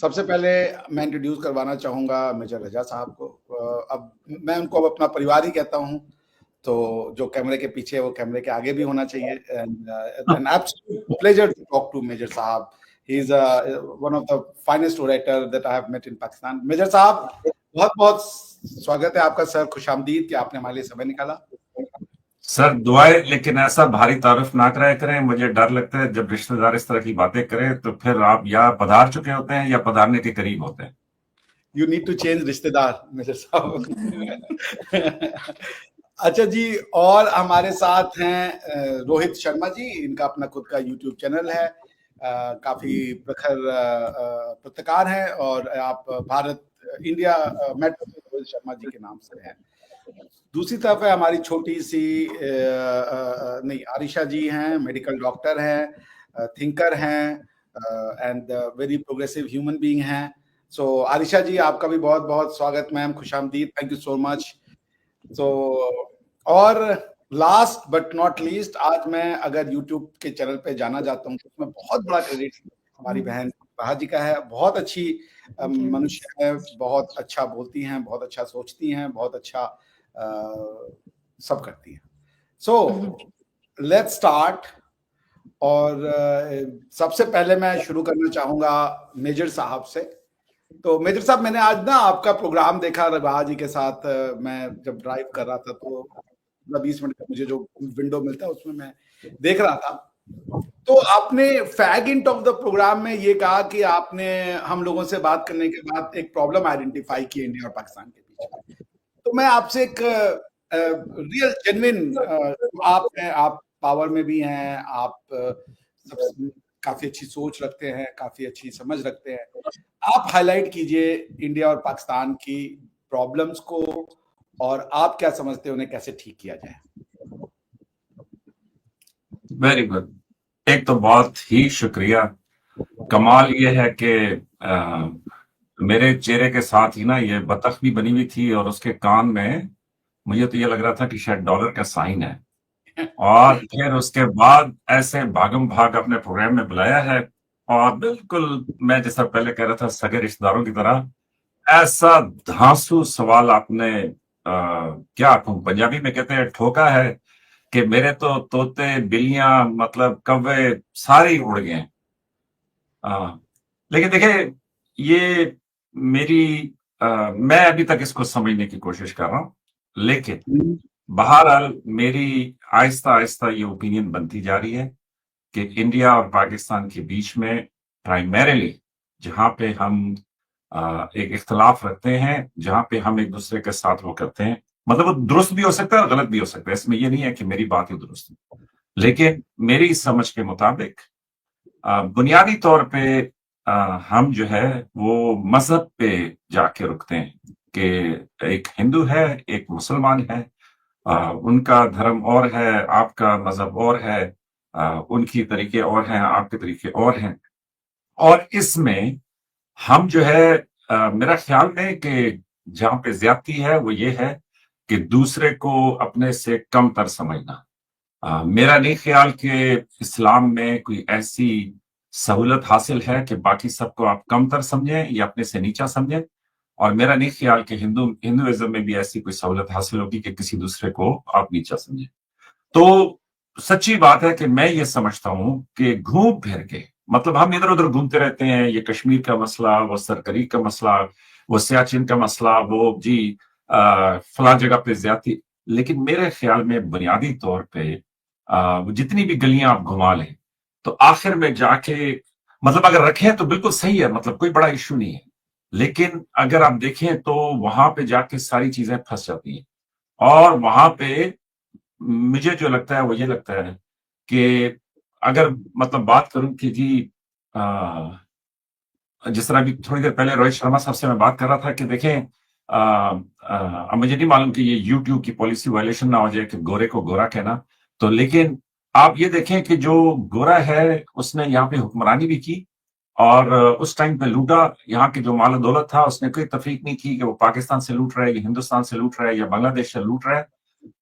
सबसे पहले मैं इंट्रोड्यूस करवाना चाहूँगा मेजर रजा साहब को। अब मैं उनको अब अपना परिवार ही कहता हूँ, तो जो कैमरे के पीछे है, वो कैमरे के आगे भी होना चाहिए। An absolute pleasure to talk to major साहब। He is one of the finest orator that I have met in Pakistan. Major साहब, बहुत-बहुत स्वागत है आपका सर, खुशामदीद कि आपने हमारे लिए समय निकाला। सर दुआएं, लेकिन ऐसा भारी तारुफ ना कराया करें। मुझे डर लगता है जब रिश्तेदार इस तरह की बातें करें तो फिर आप या पधार चुके होते हैं या पधारने के करीब होते हैं। यू नीड टू चेंज रिश्तेदार मेजर साहब। अच्छा जी, और हमारे साथ हैं रोहित शर्मा जी। इनका अपना खुद का यूट्यूब चैनल है। काफी प्रखर पत्रकार हैं और आप भारत इंडिया मेट्रो रोहित शर्मा जी के नाम से हैं। दूसरी तरफ है हमारी छोटी सी नहीं, आरिशा जी हैं, मेडिकल डॉक्टर हैं, थिंकर हैं and very progressive human being हैं। सो आरिशा जी, आपका भी बहुत बहुत स्वागत मैम, खुशामदीद, थैंक यू सो मच। तो और लास्ट बट नॉट लीस्ट, आज मैं अगर यूट्यूब के चैनल पे जाना चाहता हूँ तो उसमें बहुत बड़ा क्रेडिट हमारी बहन बहा जी का है। बहुत अच्छी मनुष्य है, बहुत अच्छा बोलती हैं, बहुत अच्छा सोचती हैं, बहुत अच्छा सब करती हैं। So let's start. और सबसे पहले मैं शुरू करना चाहूंगा मेजर साहब से। तो मेजर साहब, मैंने आज ना आपका प्रोग्राम देखा रबा जी के साथ। मैं जब ड्राइव कर रहा था तो 20 मिनट का मुझे जो विंडो मिलता है उसमें मैं देख रहा था। तो आपने fag end of the programme में ये कहा कि आपने हम लोगों से बात करने के बाद एक प्रॉब्लम आइडेंटिफाई की इंडिया और पाकिस्तान के बीच में। तो मैं आपसे एक रियल जेन्युइन, आप पावर में भी हैं, आप काफी अच्छी सोच रखते हैं, काफी अच्छी समझ रखते हैं। आप हाईलाइट कीजिए इंडिया और पाकिस्तान की प्रॉब्लम्स को, और आप क्या समझते हैं उन्हें कैसे ठीक किया जाए। Very good. एक तो बहुत ही शुक्रिया। कमाल ये है कि मेरे चेहरे के साथ ही ना ये बतख भी बनी हुई थी और उसके कान में मुझे तो ये लग रहा था कि शायद डॉलर का साइन है। और फिर उसके बाद ऐसे भागम भाग अपने प्रोग्राम में बुलाया है, और बिल्कुल मैं जैसा पहले कह रहा था सगे रिश्तेदारों की तरह ऐसा धांसू सवाल आपने क्या कहूं, पंजाबी में कहते हैं ठोका है कि मेरे तो तोते बिल्लियां मतलब कौवे सारे ही उड़ गए। लेकिन देखिए, ये मेरी मैं अभी तक इसको समझने की कोशिश कर रहा हूं, लेकिन बहरहाल मेरी आहिस्ता आहिस्ता ये ओपिनियन बनती जा रही है कि इंडिया और पाकिस्तान के बीच में प्राइमरीली जहां पे हम एक इख्तलाफ रखते हैं, जहां पे हम एक दूसरे के साथ वो करते हैं, मतलब वो दुरुस्त भी हो सकता है और गलत भी हो सकता है, इसमें ये नहीं है कि मेरी बात ही दुरुस्त है, लेकिन मेरी समझ के मुताबिक बुनियादी तौर पे हम जो है वो मजहब पे जाके रुकते हैं कि एक हिंदू है, एक मुसलमान है, उनका धर्म और है, आपका मजहब और है, उनकी तरीके और हैं, आपके तरीके और हैं। और इसमें हम जो है मेरा ख्याल है कि जहां पे ज्यादती है वो ये है कि दूसरे को अपने से कम तर समझना। मेरा नहीं ख्याल कि इस्लाम में कोई ऐसी सहूलत हासिल है कि बाकी सबको आप कमतर समझें या अपने से नीचा समझें, और मेरा नहीं ख्याल कि हिंदुइज्म में भी ऐसी कोई सहूलत हासिल होगी कि किसी दूसरे को आप नीचा समझें। तो सच्ची बात है कि मैं ये समझता हूं कि घूम फिर के मतलब हम इधर उधर घूमते रहते हैं, ये कश्मीर का मसला, वो सरकरी का मसला, वो सियाचिन का मसला, वो जी फला जगह पे ज्यादती। लेकिन मेरे ख्याल में बुनियादी तौर पे जितनी भी गलियां आप घुमा लें तो आखिर में जाके मतलब अगर रखें तो बिल्कुल सही है, मतलब कोई बड़ा इश्यू नहीं है, लेकिन अगर आप देखें तो वहां पे जाके सारी चीजें फंस जाती हैं। और वहां पे मुझे जो लगता है वो ये लगता है कि अगर मतलब बात करूं कि जी आ, जिस तरह अभी थोड़ी देर पहले रोहित शर्मा साहब से मैं बात कर रहा था कि देखें, अब मुझे नहीं मालूम कि ये यूट्यूब की पॉलिसी वायलेशन ना हो जाए कि गोरे को गोरा कहना, तो लेकिन आप ये देखें कि जो गोरा है उसने यहाँ पे हुक्मरानी भी की और उस टाइम पे लूटा। यहाँ की जो माल दौलत था उसने कोई तफरीक नहीं की कि वो पाकिस्तान से लूट रहा है या हिंदुस्तान से लूट रहा है या बांग्लादेश से लूट रहा है,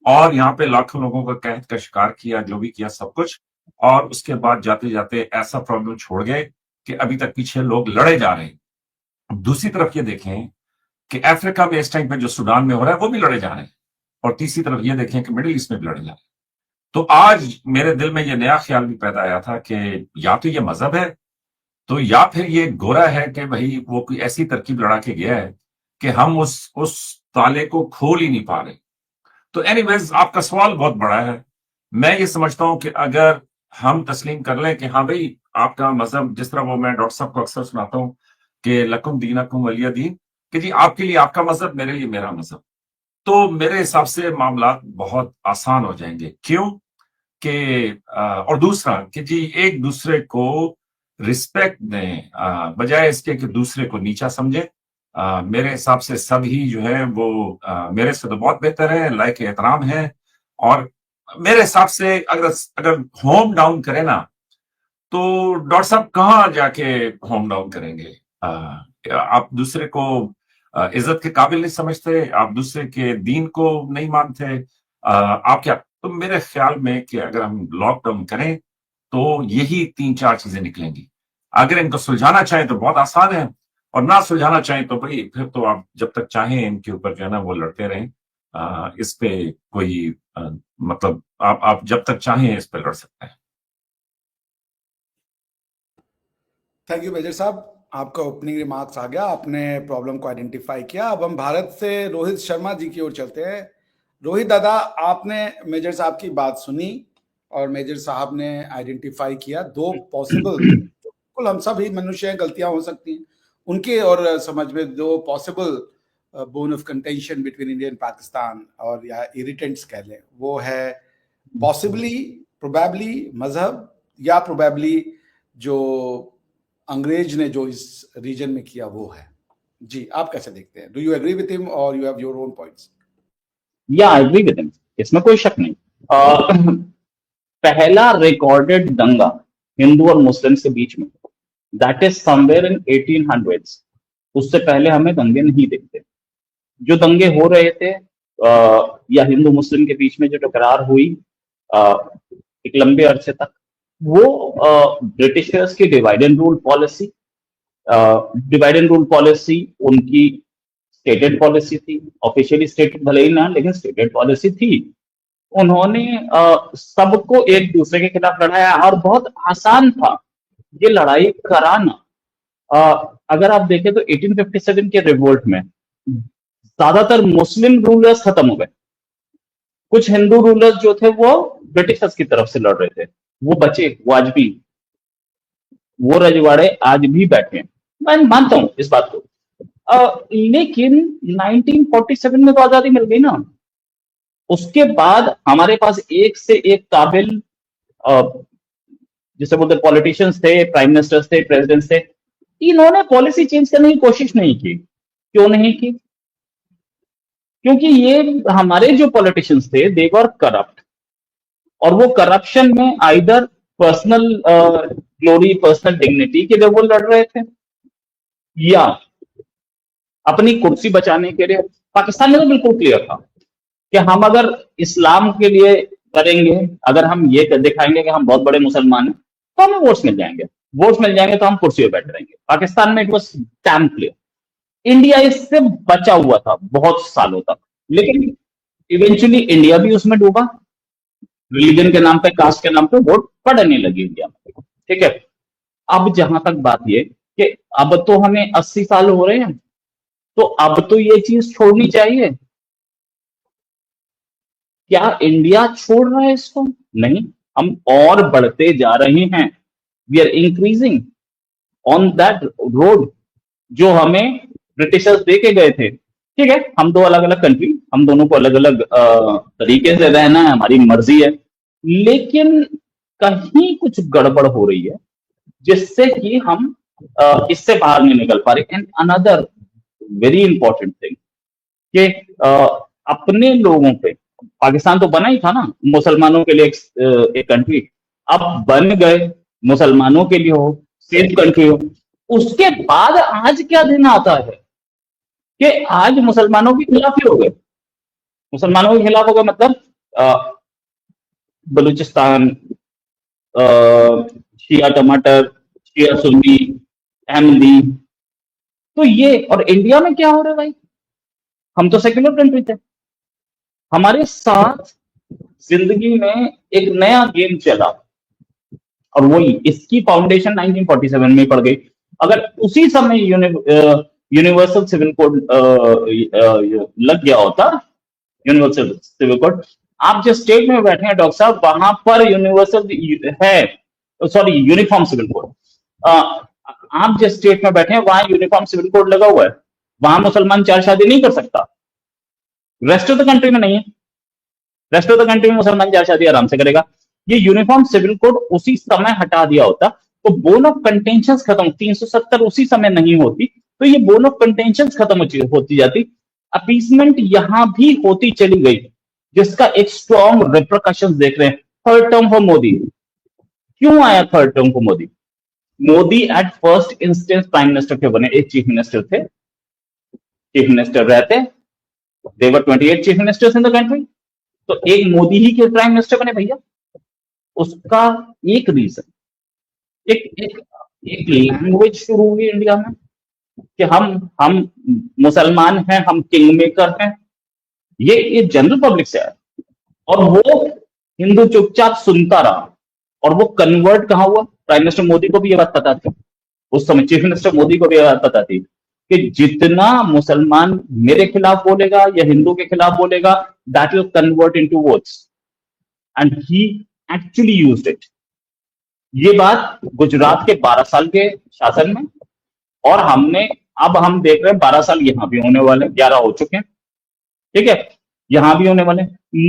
और यहाँ पे लाखों लोगों का कहत का शिकार किया, जो भी किया सब कुछ। और उसके बाद जाते जाते ऐसा प्रॉब्लम छोड़ गए कि अभी तक पीछे लोग लड़े जा रहे हैं। दूसरी तरफ ये देखें कि अफ्रीका में इस टाइम पे जो सूडान में हो रहा है वो भी लड़े जा रहे हैं, और तीसरी तरफ ये देखें कि मिडिल ईस्ट में भी लड़े जा रहे हैं। तो आज मेरे दिल में ये नया ख्याल भी पैदा आया था कि या तो ये मजहब है, तो या फिर ये गोरा है कि भाई वो कोई ऐसी तरकीब लड़ा के गया है कि हम उस ताले को खोल ही नहीं पा रहे। तो एनीवेज, आपका सवाल बहुत बड़ा है। मैं ये समझता हूं कि अगर हम तस्लीम कर लें कि हाँ भाई आपका मजहब, जिस तरह वो मैं डॉक्टर साहब को अक्सर सुनाता हूं कि लकुम दीनकुम वलिय दीन, कि जी आपके लिए आपका मजहब, मेरे लिए मेरा मजहब, तो मेरे हिसाब से मामला बहुत आसान हो जाएंगे। क्यों कि और दूसरा कि जी एक दूसरे को रिस्पेक्ट दें, बजाय इसके कि दूसरे को नीचा समझे। मेरे हिसाब से सभी जो है वो मेरे से तो बहुत बेहतर है, लायक एहतराम है। और मेरे हिसाब से अगर अगर होम डाउन करें ना, तो डॉक्टर साहब कहाँ जाके होम डाउन करेंगे? आप दूसरे को इज्जत के काबिल नहीं समझते, आप दूसरे के दीन को नहीं मानते, आप क्या? तो मेरे ख्याल में कि अगर हम लॉकडाउन करें तो यही 3-4 चीजें निकलेंगी। अगर इनको सुलझाना चाहें तो बहुत आसान है, और ना सुलझाना चाहें तो भाई फिर तो आप जब तक चाहें इनके ऊपर जो है ना वो लड़ते रहें। इस पे कोई मतलब आप जब तक चाहें इस पे लड़ सकते हैं। थैंक यू मेजर साहब, आपका ओपनिंग रिमार्क्स आ गया, आपने प्रॉब्लम को आइडेंटिफाई किया। अब हम भारत से रोहित शर्मा जी की ओर चलते हैं। रोहित दादा, आपने मेजर साहब की बात सुनी और मेजर साहब ने आइडेंटिफाई किया दो पॉसिबल, बिल्कुल हम सभी मनुष्य हैं, गलतियां हो सकती हैं, उनके और समझ में दो possible bone of contention between India and Pakistan, और या इरिटेंट्स कह लें, वो है पॉसिबली, प्रोबेबली मजहब, या प्रोबेबली जो अंग्रेज ने जो इस रीजन में किया वो है। जी, आप कैसे देखते हैं? Do you agree with him or you have your own points? या आई एग्री विद हिम, इसमें कोई शक नहीं। पहला रिकॉर्डेड दंगा हिंदू और मुस्लिम के बीच में, that is somewhere in 1800s। उससे पहले हमें दंगे नहीं दिखते। जो दंगे हो रहे थे या हिंदू मुस्लिम के बीच में जो टकरार हुई एक लंबे अरसे तक, वो ब्रिटिशर्स की divide and rule policy, divide and rule policy उनकी स्टेटेड पॉलिसी थी, ऑफिशियली स्टेटेड भले ही ना, लेकिन स्टेटेड पॉलिसी थी। उन्होंने सबको एक दूसरे के खिलाफ लड़ाया, और बहुत आसान था ये लड़ाई कराना। अगर आप देखें तो 1857 के रिवोल्ट में ज्यादातर मुस्लिम रूलर्स खत्म हो गए, कुछ हिंदू रूलर्स जो थे वो ब्रिटिशर्स की तरफ से लड़ रहे थे, वो बचे, वो आज भी, वो रजवाड़े आज भी बैठे हैं, मैं मानता हूं इस बात को। लेकिन 1947 में तो आजादी मिल गई ना। उसके बाद हमारे पास एक से एक काबिल जिसे बोलते पॉलिटिशियंस थे, प्राइम मिनिस्टर्स थे, प्रेसिडेंट्स थे। इन्होंने पॉलिसी चेंज करने की कोशिश नहीं की। क्यों नहीं की? क्योंकि ये हमारे जो पॉलिटिशियंस थे दे वर करप्ट, और वो करप्शन में either personal glory, personal dignity के लिए वो लड़ रहे थे, या अपनी कुर्सी बचाने के लिए। पाकिस्तान में तो बिल्कुल क्लियर था कि हम अगर इस्लाम के लिए करेंगे, अगर हम ये दिखाएंगे कि हम बहुत बड़े मुसलमान हैं, तो हमें वोट्स मिल जाएंगे, वोट्स मिल जाएंगे तो हम कुर्सी पे बैठे रहेंगे। पाकिस्तान में it was dam clear. India इससे बचा हुआ था बहुत सालों तक, लेकिन इवेंचुअली इंडिया भी उसमें डूबा। रिलीजन के नाम पे, कास्ट के नाम पे वोट पड़ने लगी इंडिया में। ठीक है, अब जहां तक बात ये कि अब तो हमें 80 साल हो रहे हैं, तो अब तो ये चीज छोड़नी चाहिए। क्या इंडिया छोड़ रहा है इसको? नहीं, हम और बढ़ते जा रहे हैं। We are increasing on that road जो हमें ब्रिटिशर्स दे के गए थे। ठीक है, हम दो अलग अलग कंट्री, हम दोनों को अलग अलग तरीके से रहना है, हमारी मर्जी है, लेकिन कहीं कुछ गड़बड़ हो रही है जिससे कि हम इससे बाहर नहीं निकल पा रहे। And another very important thing कि अपने लोगों पे, पाकिस्तान तो बना ही था ना मुसलमानों के लिए एक कंट्री, अब बन गए मुसलमानों के लिए हो, सेफ कंट्री हो। उसके बाद आज क्या दिन आता है कि आज मुसलमानों के खिलाफ ही हो गए। मुसलमानों के खिलाफ हो गए मतलब बलूचिस्तान, शिया टमाटर, शिया सुन्नी, अहमदी, तो ये, और इंडिया में क्या हो रहा है भाई, हम तो सेक्युलर कंट्री थे, हमारे साथ जिंदगी में एक नया गेम चला, और वही इसकी फाउंडेशन 1947 में पड़ गई। अगर उसी समय यूनिवर्सल सिविल कोड लग गया होता, यूनिवर्सल सिविल कोड, आप जिस स्टेट में बैठे हैं डॉक्टर साहब, वहां पर यूनिवर्सल है, सॉरी यूनिफॉर्म सिविल कोड, आप जिस स्टेट में बैठे हैं वहां यूनिफॉर्म सिविल कोड लगा हुआ है, वहां मुसलमान 4 शादी नहीं कर सकता, रेस्ट ऑफ द कंट्री में नहीं है, रेस्ट ऑफ द कंट्री में मुसलमान 4 शादी आराम से करेगा। ये यूनिफॉर्म सिविल कोड उसी समय हटा दिया होता तो बोन ऑफ कंटेंशन खत्म, 370 उसी समय नहीं होती तो ये बोन ऑफ कंटेंशन खत्म होती जाती, अपीसमेंट यहां भी होती चली गई, जिसका एक स्ट्रॉन्ग रिप्रिकॉशंस देख रहे हैं। थर्ड टर्म फॉर मोदी, क्यों आया third term for Modi? Modi at first instance prime minister के बने, एक चीफ मिनिस्टर थे, चीफ मिनिस्टर रहते, देवर 28 chief ministers in the country, तो एक मोदी ही के प्राइम मिनिस्टर बने भैया। उसका एक रीजन, एक लैंग्वेज शुरू हुई इंडिया में कि हम मुसलमान हैं, हम किंग मेकर हैं, ये जनरल पब्लिक से आया, और वो हिंदू चुपचाप सुनता रहा, और वो कन्वर्ट कहां हुआ? प्राइम मिनिस्टर मोदी को भी ये बात पता थी, उस समय चीफ मिनिस्टर मोदी को भी ये बात पता थी कि जितना मुसलमान मेरे खिलाफ बोलेगा या हिंदू के खिलाफ बोलेगा, that will convert into votes, and he actually used it. ये बात गुजरात के 12 साल के शासन में, और अब हम देख रहे हैं 12 साल यहां भी होने वाले, 11 हो चुके हैं, ठीक है, यहां भी होने वाले।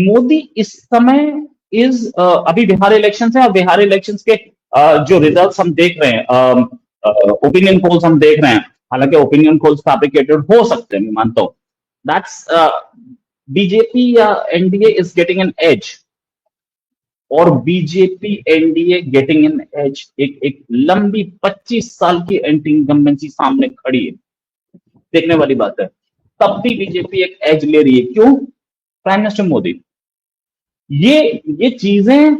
मोदी इस समय अभी बिहार इलेक्शन है, और बिहार इलेक्शन के जो रिजल्ट्स हम देख रहे हैं, ओपिनियन पोल्स हम देख रहे हैं, हालांकि ओपिनियन पोल्स फैब्रिकेटेड हो सकते हैं, मैं मानता हूं, दैट्स बीजेपी या NDA is getting an edge, और BJP NDA getting an edge, एक लंबी 25 साल की एंटी इनकम्बेंसी सामने खड़ी है, देखने वाली बात है। तब भी बीजेपी एक एज ले रही है, क्यों? Prime minister Modi. ये चीजें,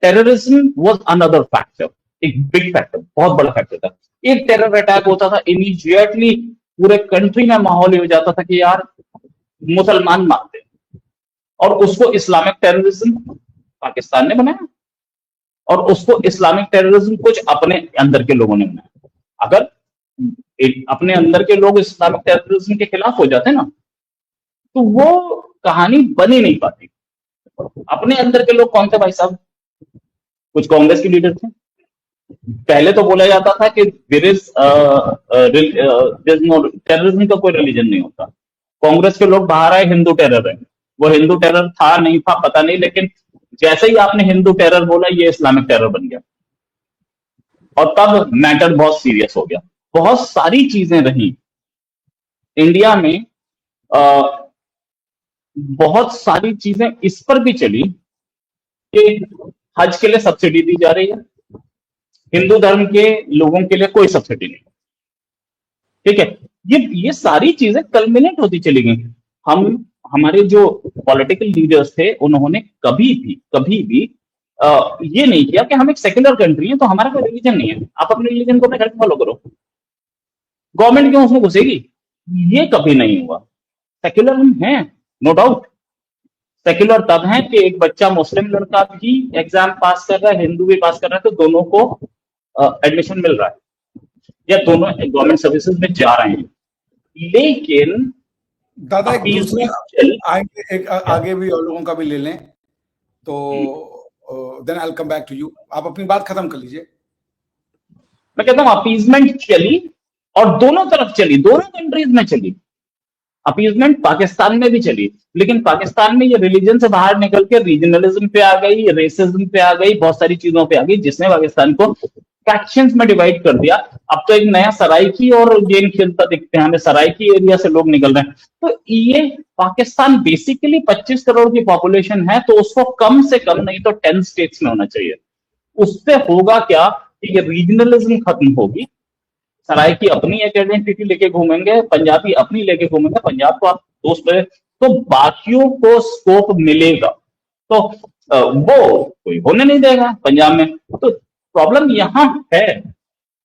टेररिज्म वाज अनदर फैक्टर, एक बिग फैक्टर, बहुत बड़ा फैक्टर था। एक टेरर अटैक होता था, इमीडिएटली पूरे कंट्री में माहौल हो जाता था कि यार मुसलमान मारते, और उसको इस्लामिक टेररिज्म पाकिस्तान ने बनाया, और उसको इस्लामिक टेररिज्म कुछ अपने अंदर के लोगों ने बनाया। अगर अपने अंदर के लोग इस्लामिक टेररिज्म के खिलाफ हो जाते ना, तो वो कहानी बन ही नहीं पाती। अपने अंदर के लोग कौन थे भाई साहब? कुछ कांग्रेस के लीडर थे। पहले तो बोला जाता था कि टेररिज्म का कोई रिलीजन नहीं होता, कांग्रेस के लोग बाहर आए, हिंदू टेरर है। वो हिंदू टेरर था नहीं था पता नहीं, लेकिन जैसे ही आपने हिंदू टेरर बोला, ये इस्लामिक टेरर बन गया, और तब मैटर बहुत सीरियस हो गया। बहुत सारी चीजें रही इंडिया में, बहुत सारी चीजें इस पर भी चली कि हज के लिए सब्सिडी दी जा रही है, हिंदू धर्म के लोगों के लिए कोई सब्सिडी नहीं, ठीक है। ये सारी चीजें कल्मिनेट होती चली गई। हमारे जो पॉलिटिकल लीडर्स थे, उन्होंने कभी भी ये नहीं किया कि हम एक सेक्युलर कंट्री है तो हमारा कोई रिलीजन नहीं है, आप अपने रिलीजन को अपने घर में फॉलो करो, गवर्नमेंट क्यों उसमें घुसेगी, ये कभी नहीं हुआ। सेक्युलर हम हैं, नो डाउट। सेक्युलर तब है कि एक बच्चा मुस्लिम लड़का भी एग्जाम पास कर रहा है, हिंदू भी पास कर रहा है, तो दोनों को एडमिशन मिल रहा है, या दोनों गवर्नमेंट सर्विसेज में जा रहे हैं। लेकिन दादा एक दूसरा आगे भी और लोगों का भी ले लें, तो then I will come back to you. आप अपनी बात खत्म कर लीजिए। मैं कहता हूं अपीजमेंट चली, और दोनों तरफ चली, दोनों कंट्रीज में चली। अपीजमेंट पाकिस्तान में भी चली, लेकिन पाकिस्तान में ये रिलीजन से बाहर निकल के रीजनलिज्म पे आ गई, रेसिज्म पे आ गई, बहुत सारी चीजों पे आ गई, जिसने पाकिस्तान को फैक्शंस में डिवाइड कर दिया। अब तो एक नया सराइकी और गेम खेलता दिखते हैं हमें, सराइकी एरिया से लोग निकल रहे हैं। तो ये पाकिस्तान बेसिकली 25 करोड़ की पॉपुलेशन है, तो उसको कम से कम नहीं तो 10 स्टेट्स में होना चाहिए। उससे होगा क्या कि ये रीजनलिज्म खत्म होगी, सराइकी अपनी एक आइडेंटिटी लेके घूमेंगे, पंजाबी अपनी लेके घूमेंगे, पंजाब को आप दोस्त रहे, तो बाकियों को स्कोप मिलेगा, तो वो कोई होने नहीं देगा पंजाब में। तो प्रॉब्लम यहां है,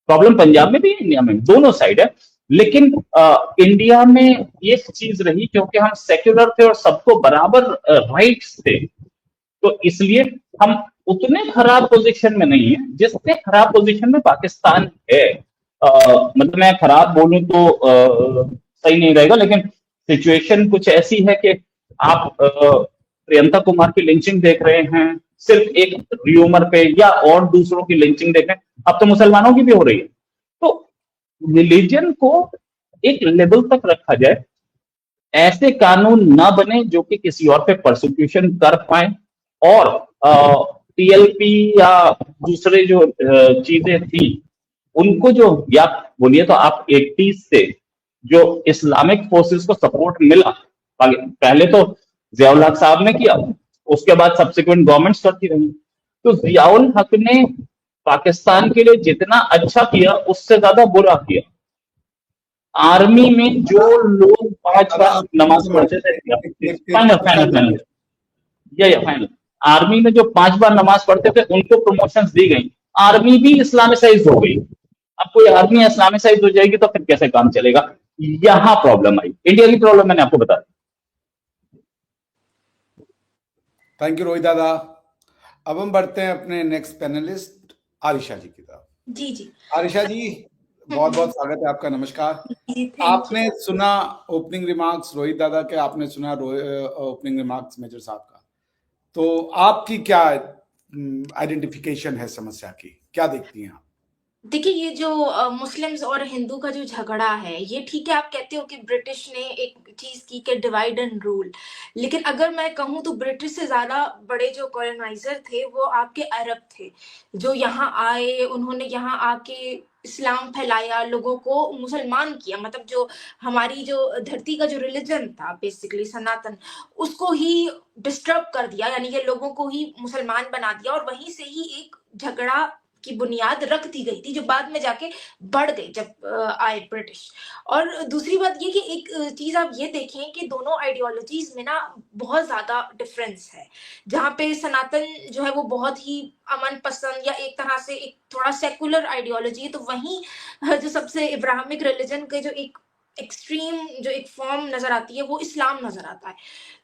प्रॉब्लम पंजाब में भी है, इंडिया में, दोनों साइड है। लेकिन इंडिया में ये चीज रही क्योंकि हम सेक्युलर थे और सबको बराबर राइट्स थे, तो इसलिए हम उतने खराब पोजीशन में नहीं है जितने खराब पोजीशन में पाकिस्तान है। मतलब मैं खराब बोलूं तो सही नहीं रहेगा, लेकिन सिचुएशन कुछ ऐसी है कि आप प्रियंका कुमार की लिंचिंग देख रहे हैं सिर्फ एक र्यूमर पे, या और दूसरों की लिंचिंग देख रहे हैं, अब तो मुसलमानों की भी हो रही है। तो रिलीजन को एक लेवल तक रखा जाए, ऐसे कानून ना बने जो कि किसी और पे परसिक्यूशन कर पाए, और टीएलपी या दूसरे जो चीजें थी उनको जो, या बोलिए तो आप 80s से जो इस्लामिक फोर्सेस को सपोर्ट मिला, पहले तो जियाउल हक साहब ने किया, उसके बाद सब्सिक्वेंट गवर्नमेंट्स करती रही, तो जियाउल हक ने पाकिस्तान के लिए जितना अच्छा किया उससे ज्यादा बुरा किया। आर्मी में जो लोग 5 बार नमाज पढ़ते थे, final final final final, army में जो 5 बार नमाज पढ़ते थे उनको प्रमोशंस दी गई, आर्मी भी इस्लामिसाइज हो गई। अब कोई आर्मी इस्लामिसाइज हो जाएगी तो फिर कैसे काम चलेगा, यहां प्रॉब्लम आई, इंडिया की प्रॉब्लम मैंने आपको बता दी। थैंक यू रोहित दादा। अब हम बढ़ते हैं अपने नेक्स्ट पैनलिस्ट आरिशा जी की तरफ। जी जी आरिशा जी, बहुत बहुत स्वागत है आपका, नमस्कार। जी, आपने सुना ओपनिंग रिमार्क्स रोहित दादा के, आपने सुना ओपनिंग रिमार्क्स मेजर साहब का, तो आपकी क्या आइडेंटिफिकेशन है समस्या की, क्या देखती हैं आप? देखिए, ये जो मुस्लिम्स और हिंदू का जो झगड़ा है, ये ठीक है, आप कहते हो कि ब्रिटिश ने एक चीज की कि डिवाइड एंड रूल, लेकिन अगर मैं कहूँ तो ब्रिटिश से ज्यादा बड़े जो कॉलोनाइजर थे वो आपके अरब थे, जो यहाँ आए, उन्होंने यहाँ आके इस्लाम फैलाया, लोगों को मुसलमान किया, मतलब जो हमारी जो धरती का जो रिलीजन था बेसिकली सनातन, उसको ही डिस्टर्ब कर दिया, यानी कि लोगों को ही मुसलमान बना दिया, और वहीं से ही एक झगड़ा की बुनियाद रख दी गई थी, जो बाद में जाके बढ़ गई जब आए ब्रिटिश। और दूसरी बात ये कि एक चीज आप ये देखें कि दोनों आइडियोलॉजीज में ना बहुत ज्यादा डिफरेंस है, जहाँ पे सनातन जो है वो बहुत ही अमन पसंद या एक तरह से एक थोड़ा सेकुलर आइडियोलॉजी है, तो वहीं जो सबसे इब्राहिमिक रिलीजन के जो एक एक्सट्रीम जो एक फॉर्म नजर आती है वो इस्लाम नजर आता है।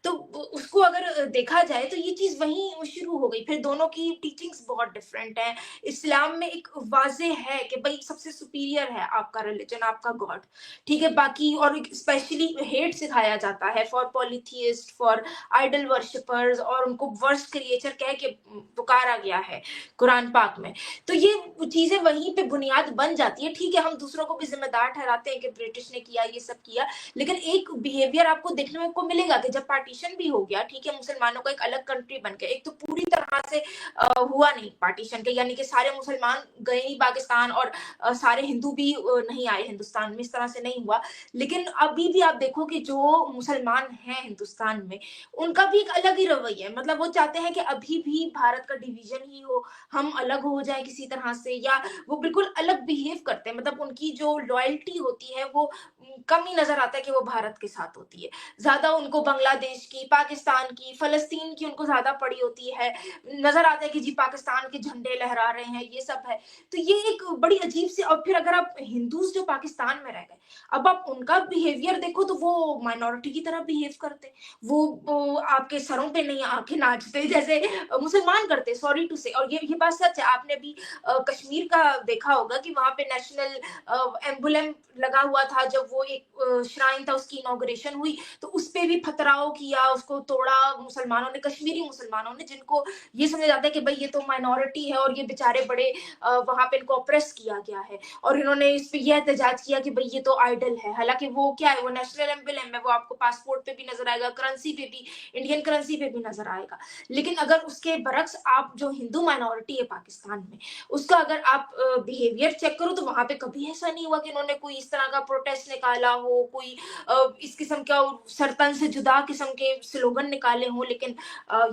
तो उसको अगर देखा जाए तो ये चीज वहीं शुरू हो गई, फिर दोनों की टीचिंग्स बहुत डिफरेंट है। इस्लाम में एक वाजे है कि भाई सबसे सुपीरियर है आपका रिलीजन, आपका गॉड, ठीक है, बाकी और स्पेशली हेट सिखाया जाता है फॉर पॉलीथियस्ट, फॉर आइडल वर्शिपर्स, और उनको वर्स्ट क्रिएचर कह के पुकारा गया है कुरान पाक में। तो ये चीजें वहीं पे बुनियाद बन जाती है। ठीक है, हम दूसरों को भी जिम्मेदार ठहराते हैं कि ब्रिटिश ने किया, ये सब किया, लेकिन एक बिहेवियर आपको देखने को मिलेगा कि जब पार्टीशन भी हो गया, ठीक है, मुसलमानों का एक अलग कंट्री बन गया, एक तो पूरी तरह से हुआ नहीं पार्टीशन के, यानी कि सारे मुसलमान गए नहीं पाकिस्तान और सारे हिंदू भी नहीं आए हिंदुस्तान में, इस तरह से नहीं हुआ। लेकिन अभी भी आप देखो कि जो मुसलमान हैं हिंदुस्तान में, उनका भी एक अलग ही रवैया है, मतलब वो चाहते हैं कि अभी भी भारत का डिवीजन ही हो, हम अलग हो जाए किसी तरह से, या वो बिल्कुल अलग बिहेव करते हैं, मतलब उनकी जो लॉयल्टी होती है वो कम ही नजर आता है कि वो भारत के साथ होती है, ज्यादा उनको बांग्लादेश की, पाकिस्तान की, फलस्तीन की उनको ज्यादा पड़ी होती है, नजर आता है कि जी पाकिस्तान के झंडे लहरा रहे हैं, ये सब है। तो ये एक बड़ी अजीब सी, और फिर अगर आप हिंदूज जो पाकिस्तान में रह गए, अब आप उनका बिहेवियर देखो तो वो माइनॉरिटी की तरह बिहेव करते, वो आपके सरों पे नहीं आके नाचते जैसे मुसलमान करते, सॉरी टू से। और ये बात सच है, आपने भी कश्मीर का देखा होगा कि वहां पे नेशनल एम्बुलेम लगा हुआ था, जब वो एक श्राइन था उसकी इनॉग्रेशन हुई, तो उस पे भी पथराव किया, उसको तोड़ा मुसलमानों ने, कश्मीरी मुसलमानों ने, जिनको ये समझा जाता है कि भाई ये तो माइनॉरिटी है और ये बेचारे बड़े वहां पे इनको ऑप्रेस किया गया है, और इन्होंने इस पे यह एहतजाज किया कि भाई ये तो आइडल है, हालांकि वो क्या है, वो नेशनल एम्बुलेम है, वो आपको पासपोर्ट पे भी नजर आएगा, करेंसी पे भी, इंडियन करेंसी पे भी नजर आएगा। लेकिन अगर उसके बरक्स आप जो हिंदू माइनॉरिटी है पाकिस्तान में, उसका अगर आप बिहेवियर चेक करो तो वहां पे कभी ऐसा नहीं हुआ कि इन्होंने कोई इस तरह का प्रोटेस्ट निकाला निकाला हो, कोई इस किस्म का सरतन से जुदा किस्म के स्लोगन निकाले हों, लेकिन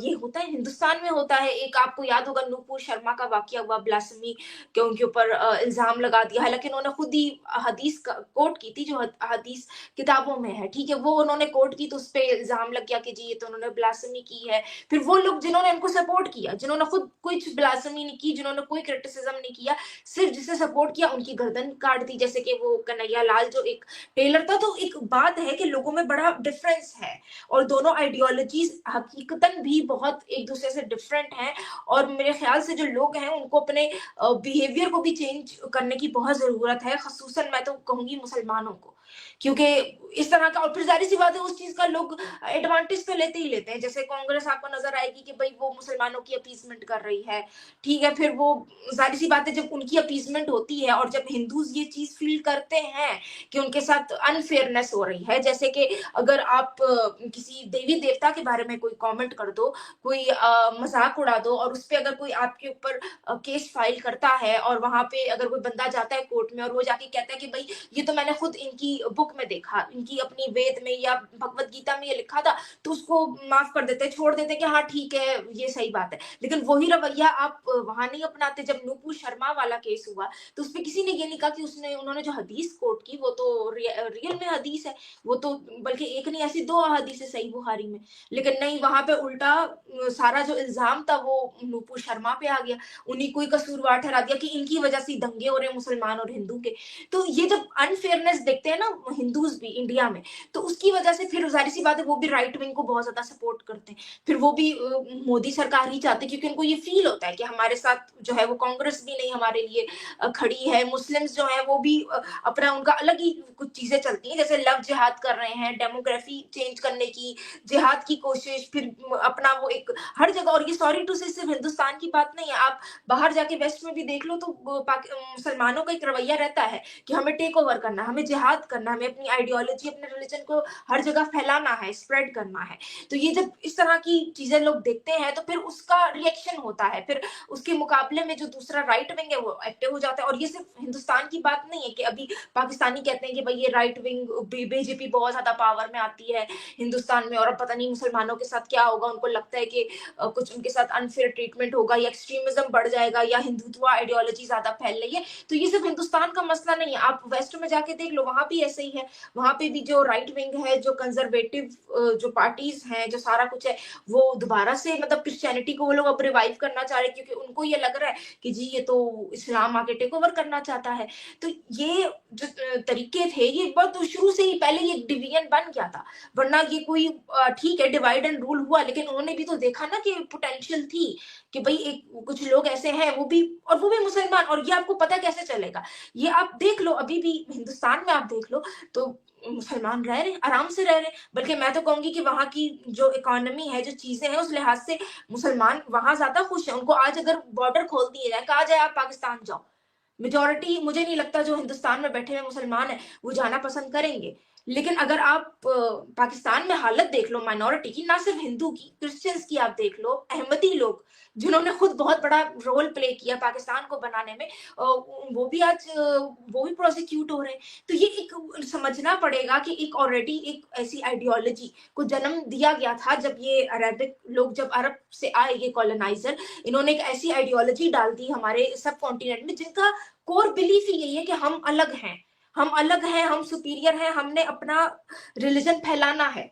ये होता है, हिंदुस्तान में होता है। एक आपको याद होगा नूपुर शर्मा का वाकया हुआ, ब्लास्फेमी के उनके ऊपर इल्जाम लगा दिया, हालांकि उन्होंने खुद ही हदीस कोट की थी जो हदीस किताबों में है, ठीक है, वो उन्होंने कोट की तो उस पर इल्जाम लग गया कि जी ये तो उन्होंने ब्लास्फेमी की है। फिर वो लोग जिन्होंने इनको सपोर्ट किया, जिन्होंने खुद कुछ ब्लास्फेमी नहीं की, जिन्होंने कोई क्रिटिसिज्म नहीं किया, सिर्फ जिसे सपोर्ट किया उनकी गर्दन काट दी, जैसे कि वो कन्हैया लाल जो एक टेलर था। तो एक बात है कि लोगों में बड़ा डिफरेंस है और दोनों आइडियोलॉजीज हकीकतन भी बहुत एक दूसरे से डिफरेंट हैं, और मेरे ख्याल से जो लोग हैं उनको अपने बिहेवियर को भी चेंज करने की बहुत जरूरत है, खसूसन मैं तो कहूंगी मुसलमानों को, क्योंकि इस तरह का, और फिर जाहिर सी बात है उस चीज का लोग एडवांटेज तो लेते ही लेते हैं। जैसे कांग्रेस आपको नजर आएगी कि भाई वो मुसलमानों की अपीसमेंट कर रही है, ठीक है, फिर वो जाहिर सी बात है जब उनकी अपीसमेंट होती है और जब हिंदूज ये चीज फील करते हैं कि उनके साथ अनफेयरनेस हो रही है, जैसे कि अगर आप किसी देवी देवता के बारे में कोई कमेंट कर दो, कोई मजाक उड़ा दो, और उस पर अगर कोई आपके ऊपर केस फाइल करता है और वहां पे अगर कोई बंदा जाता है कोर्ट में और वो जाके कहता है कि भाई ये तो मैंने खुद इनकी बुक में देखा, इनकी अपनी वेद में या भगवत गीता में ये लिखा था, तो उसको माफ कर देते, छोड़ देते कि हाँ ठीक है ये सही बात है। लेकिन वही रवैया आप वहां नहीं अपनाते। जब नूपुर शर्मा वाला केस हुआ तो उसपे किसी ने ये नहीं कहा कि उन्होंने जो हदीस कोट की वो तो रियल में हदीस है, वो तो बल्कि एक नहीं ऐसी दो हदीसें सही बुखारी में, लेकिन नहीं, वहां पे उल्टा सारा जो इल्जाम था वो नूपुर शर्मा पे आ गया, उन्हीं को ही कसूरवार ठहरा दिया कि इनकी वजह से दंगे हो रहे हैं मुसलमान और हिंदू के। तो ये जब अनफेयरनेस देखते हैं ना हिंदूज भी इंडिया में, तो उसकी वजह से फिर जाहिर सी बात है वो भी राइट विंग को बहुत ज्यादा सपोर्ट करते हैं, फिर वो भी मोदी सरकार ही चाहते हैं, क्योंकि उनको ये फील होता है कि हमारे साथ जो है वो कांग्रेस भी नहीं हमारे लिए खड़ी है, मुस्लिम्स जो है वो भी अपना उनका अलग ही कुछ चीजें चलती हैं, जैसे लव जिहाद कर रहे हैं, डेमोग्राफी चेंज करने की जिहाद की कोशिश, फिर अपना वो एक हर जगह। और ये सॉरी टू से सिर्फ हिंदुस्तान की बात नहीं है, आप बाहर जाके वेस्ट में भी देख लो तो मुसलमानों का एक रवैया रहता है कि हमें टेक ओवर करना, हमें जिहाद करना, हमें अपनी आइडियोलॉजी अपने रिलीजन को हर जगह फैलाना है, स्प्रेड करना है। तो ये जब इस तरह की चीजें लोग देखते हैं तो फिर उसका रिएक्शन होता है, फिर उसके मुकाबले में जो दूसरा राइट विंग है वो एक्टिव हो जाता है। और ये सिर्फ हिंदुस्तान की बात नहीं है कि अभी पाकिस्तानी कहते हैं कि भाई ये राइट विंग बीजेपी बहुत ज्यादा पावर में आती है हिंदुस्तान में और अब पता नहीं मुसलमानों के साथ क्या होगा, उनको लगता है कि कुछ उनके साथ अनफेयर ट्रीटमेंट होगा या एक्सट्रीमिज्म बढ़ जाएगा या हिंदुत्व आइडियोलॉजी ज्यादा फैल रही है। तो ये सिर्फ हिंदुस्तान का मसला नहीं है, आप वेस्ट में जाके देख लो, वहां भी ऐसे ही है, वहां पे भी जो राइट विंग है, जो कंजर्वेटिव जो पार्टीज हैं, जो सारा कुछ है, वो दोबारा से मतलब क्रिश्चियनिटी को वो लोग अब रिवाइव करना चाह रहे हैं, क्योंकि उनको ये लग रहा है कि जी ये तो इस्लाम आके टेक ओवर करना चाहता है। तो ये जो तरीके थे ये बहुत शुरू से ही पहले ये डिवीजन बन गया था, वरना ये कोई ठीक है डिवाइड एंड रूल हुआ, लेकिन उन्होंने भी तो देखा ना कि पोटेंशियल थी कि भाई एक कुछ लोग ऐसे हैं वो भी मुसलमान, और ये आपको पता कैसे चलेगा, ये आप देख लो, अभी भी हिंदुस्तान में आप देख लो तो मुसलमान रह रहे आराम से रह रहे, बल्कि मैं तो कहूंगी कि वहां की जो इकोनॉमी है, जो चीजें हैं, उस लिहाज से मुसलमान वहां ज्यादा खुश है। उनको आज अगर बॉर्डर खोल दिए जाए, कहा जाए आप पाकिस्तान जाओ, मेजोरिटी मुझे नहीं लगता जो हिंदुस्तान में बैठे हुए मुसलमान है वो जाना पसंद करेंगे। लेकिन अगर आप पाकिस्तान में हालत देख लो माइनॉरिटी की, ना सिर्फ हिंदू की, क्रिश्चियंस की आप देख लो, अहमदी लोग जिन्होंने खुद बहुत बड़ा रोल प्ले किया पाकिस्तान को बनाने में, वो भी आज वो भी प्रोसिक्यूट हो रहे हैं। तो ये एक समझना पड़ेगा कि एक ऑलरेडी एक ऐसी आइडियोलॉजी को जन्म दिया गया था जब ये अरबिक लोग, जब अरब से आए ये कॉलोनाइजर, इन्होंने एक ऐसी आइडियोलॉजी डाल दी हमारे सब कॉन्टिनेंट में जिनका कोर बिलीफ ही यही है कि हम अलग हैं, हम अलग हैं, हम सुपीरियर हैं, हमने अपना रिलीजन फैलाना है।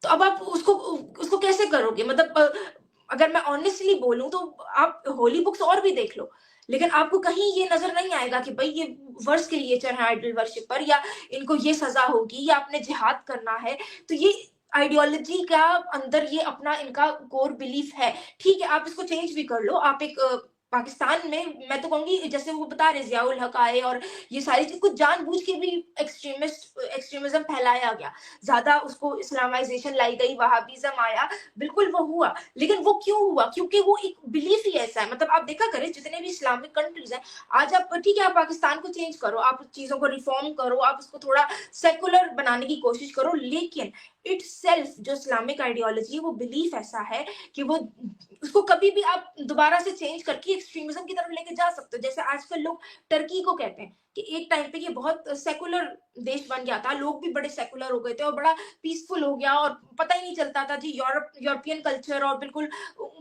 तो अब आप उसको कैसे करोगे? मतलब अगर मैं ऑनेस्टली बोलूं तो आप होली बुक्स और भी देख लो, लेकिन आपको कहीं ये नजर नहीं आएगा कि भाई ये वर्ष क्रिएचर है आइडल वर्शिप पर, या इनको ये सजा होगी, या आपने जिहाद करना है। तो ये आइडियोलॉजी का अंदर ये अपना इनका कोर बिलीफ है, ठीक है, आप इसको चेंज भी कर लो। आप एक पाकिस्तान में मैं तो कहूंगी जैसे वो बता रहे जियाउल हक आए और ये सारी चीज कुछ जानबूझ के भी एक्सट्रीमिज्म फैलाया गया, ज्यादा उसको इस्लामाइजेशन लाई गई, वहाबिज्म आया, बिल्कुल वो हुआ। लेकिन वो क्यों हुआ? क्योंकि वो एक बिलीफ ही ऐसा है। मतलब आप देखा करें जितने भी इस्लामिक कंट्रीज हैं, आज आप ठीक है आप पाकिस्तान को चेंज करो, आप चीजों को रिफॉर्म करो, आप उसको थोड़ा सेकुलर बनाने की कोशिश करो, लेकिन इटसेल्फ जो इस्लामिक आइडियोलॉजी है वो बिलीफ ऐसा है कि वो उसको कभी भी आप दोबारा से चेंज करके एक्सट्रीमिज्म की तरफ लेके जा सकते हो। जैसे आजकल लोग टर्की को कहते हैं कि एक टाइम पे ये बहुत सेकुलर देश बन गया था, लोग भी बड़े सेकुलर हो गए थे और बड़ा पीसफुल हो गया और पता ही नहीं चलता था जी, यूरोपियन कल्चर और बिल्कुल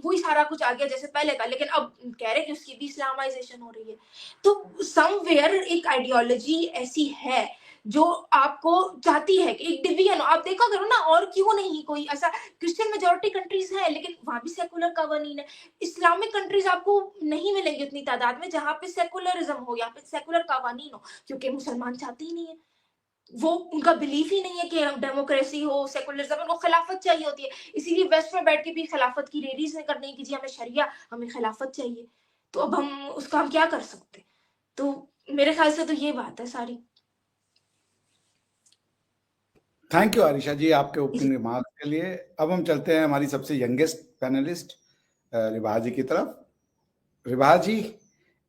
वही सारा कुछ आ गया जैसे पहले का, लेकिन अब कह रहे हैं कि उसकी भी इस्लामाइजेशन हो रही है। तो समवेयर एक आइडियोलॉजी ऐसी है जो आपको चाहती है कि एक डिवीजन हो। आप देखा करो ना, और क्यों नहीं कोई ऐसा, क्रिश्चियन मेजोरिटी कंट्रीज है लेकिन वहां भी सेकुलर कवानीन है। इस्लामिक कंट्रीज आपको नहीं मिलेंगे उतनी तादाद में जहां पे सेकुलरिज्म हो या फिर सेकुलर कवानीन हो, क्योंकि मुसलमान चाहते ही नहीं है, वो उनका बिलीफ ही नहीं है कि डेमोक्रेसी हो, सेकुलरिज्म, उनको खिलाफत चाहिए होती है। इसीलिए वेस्ट में बैठ के भी खिलाफत की रेडीज ने करने की जी हमें शरिया, हमें खिलाफत चाहिए। तो अब हम क्या कर सकते। तो मेरे ख्याल से तो ये बात है सारी। थैंक यू आरिशा जी आपके ओपनिंग रिमार्क के लिए। अब हम चलते हैं हमारी सबसे यंगेस्ट पैनलिस्ट रिवाहा जी की तरफ। रिवाहा जी,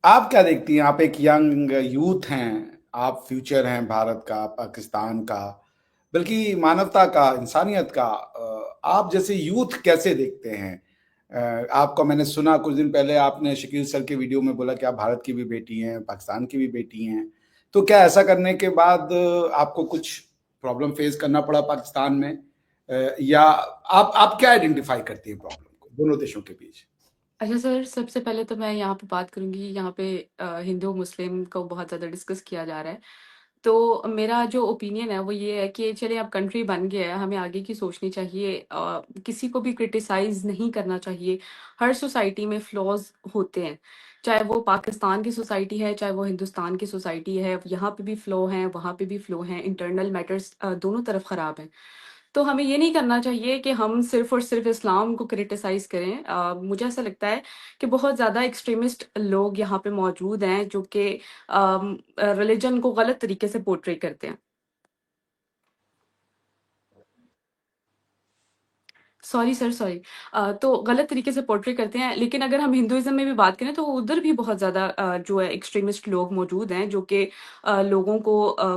आप क्या देखती हैं? आप एक यंग यूथ हैं, आप फ्यूचर हैं भारत का, पाकिस्तान का, बल्कि मानवता का, इंसानियत का। आप जैसे यूथ कैसे देखते हैं? आपको मैंने सुना कुछ दिन पहले आपने शकील सर के वीडियो में बोला कि आप भारत की भी बेटी हैं, पाकिस्तान की भी बेटी हैं। तो क्या ऐसा करने के बाद आपको कुछ प्रॉब्लम फेस करना पड़ा पाकिस्तान में, या आप क्या आइडेंटिफाई करती हैं प्रॉब्लम को दोनों देशों के बीच? अच्छा सर, सबसे पहले तो मैं यहाँ पे बात करूँगी, यहाँ पे हिंदू मुस्लिम को बहुत ज़्यादा डिस्कस किया जा रहा है। तो मेरा जो ओपिनियन है वो ये है कि चलिए अब कंट्री बन गया है, हमें आगे की सोचनी चाहिए। किसी को भी क्रिटिसाइज़ नहीं करना चाहिए। हर सोसाइटी में फ्लॉज़ होते हैं, चाहे वो पाकिस्तान की सोसाइटी है, चाहे वो हिंदुस्तान की सोसाइटी है, यहाँ पे भी फ्लॉ हैं, वहाँ पे भी फ्लॉ हैं, इंटरनल मैटर्स दोनों तरफ ख़राब हैं। तो हमें ये नहीं करना चाहिए कि हम सिर्फ़ और सिर्फ़ इस्लाम को क्रिटिसाइज़ करें। मुझे ऐसा लगता है कि बहुत ज़्यादा एक्सट्रीमिस्ट लोग यहाँ पे मौजूद हैं जो कि रिलिजन को गलत तरीके से पोर्ट्रे करते हैं। Sorry sir, sorry. तो गलत तरीके से पोर्ट्रे करते हैं, लेकिन अगर हम हिंदुइज़्म में भी बात करें तो उधर भी बहुत ज़्यादा जो है एक्सट्रीमिस्ट लोग मौजूद हैं जो कि लोगों को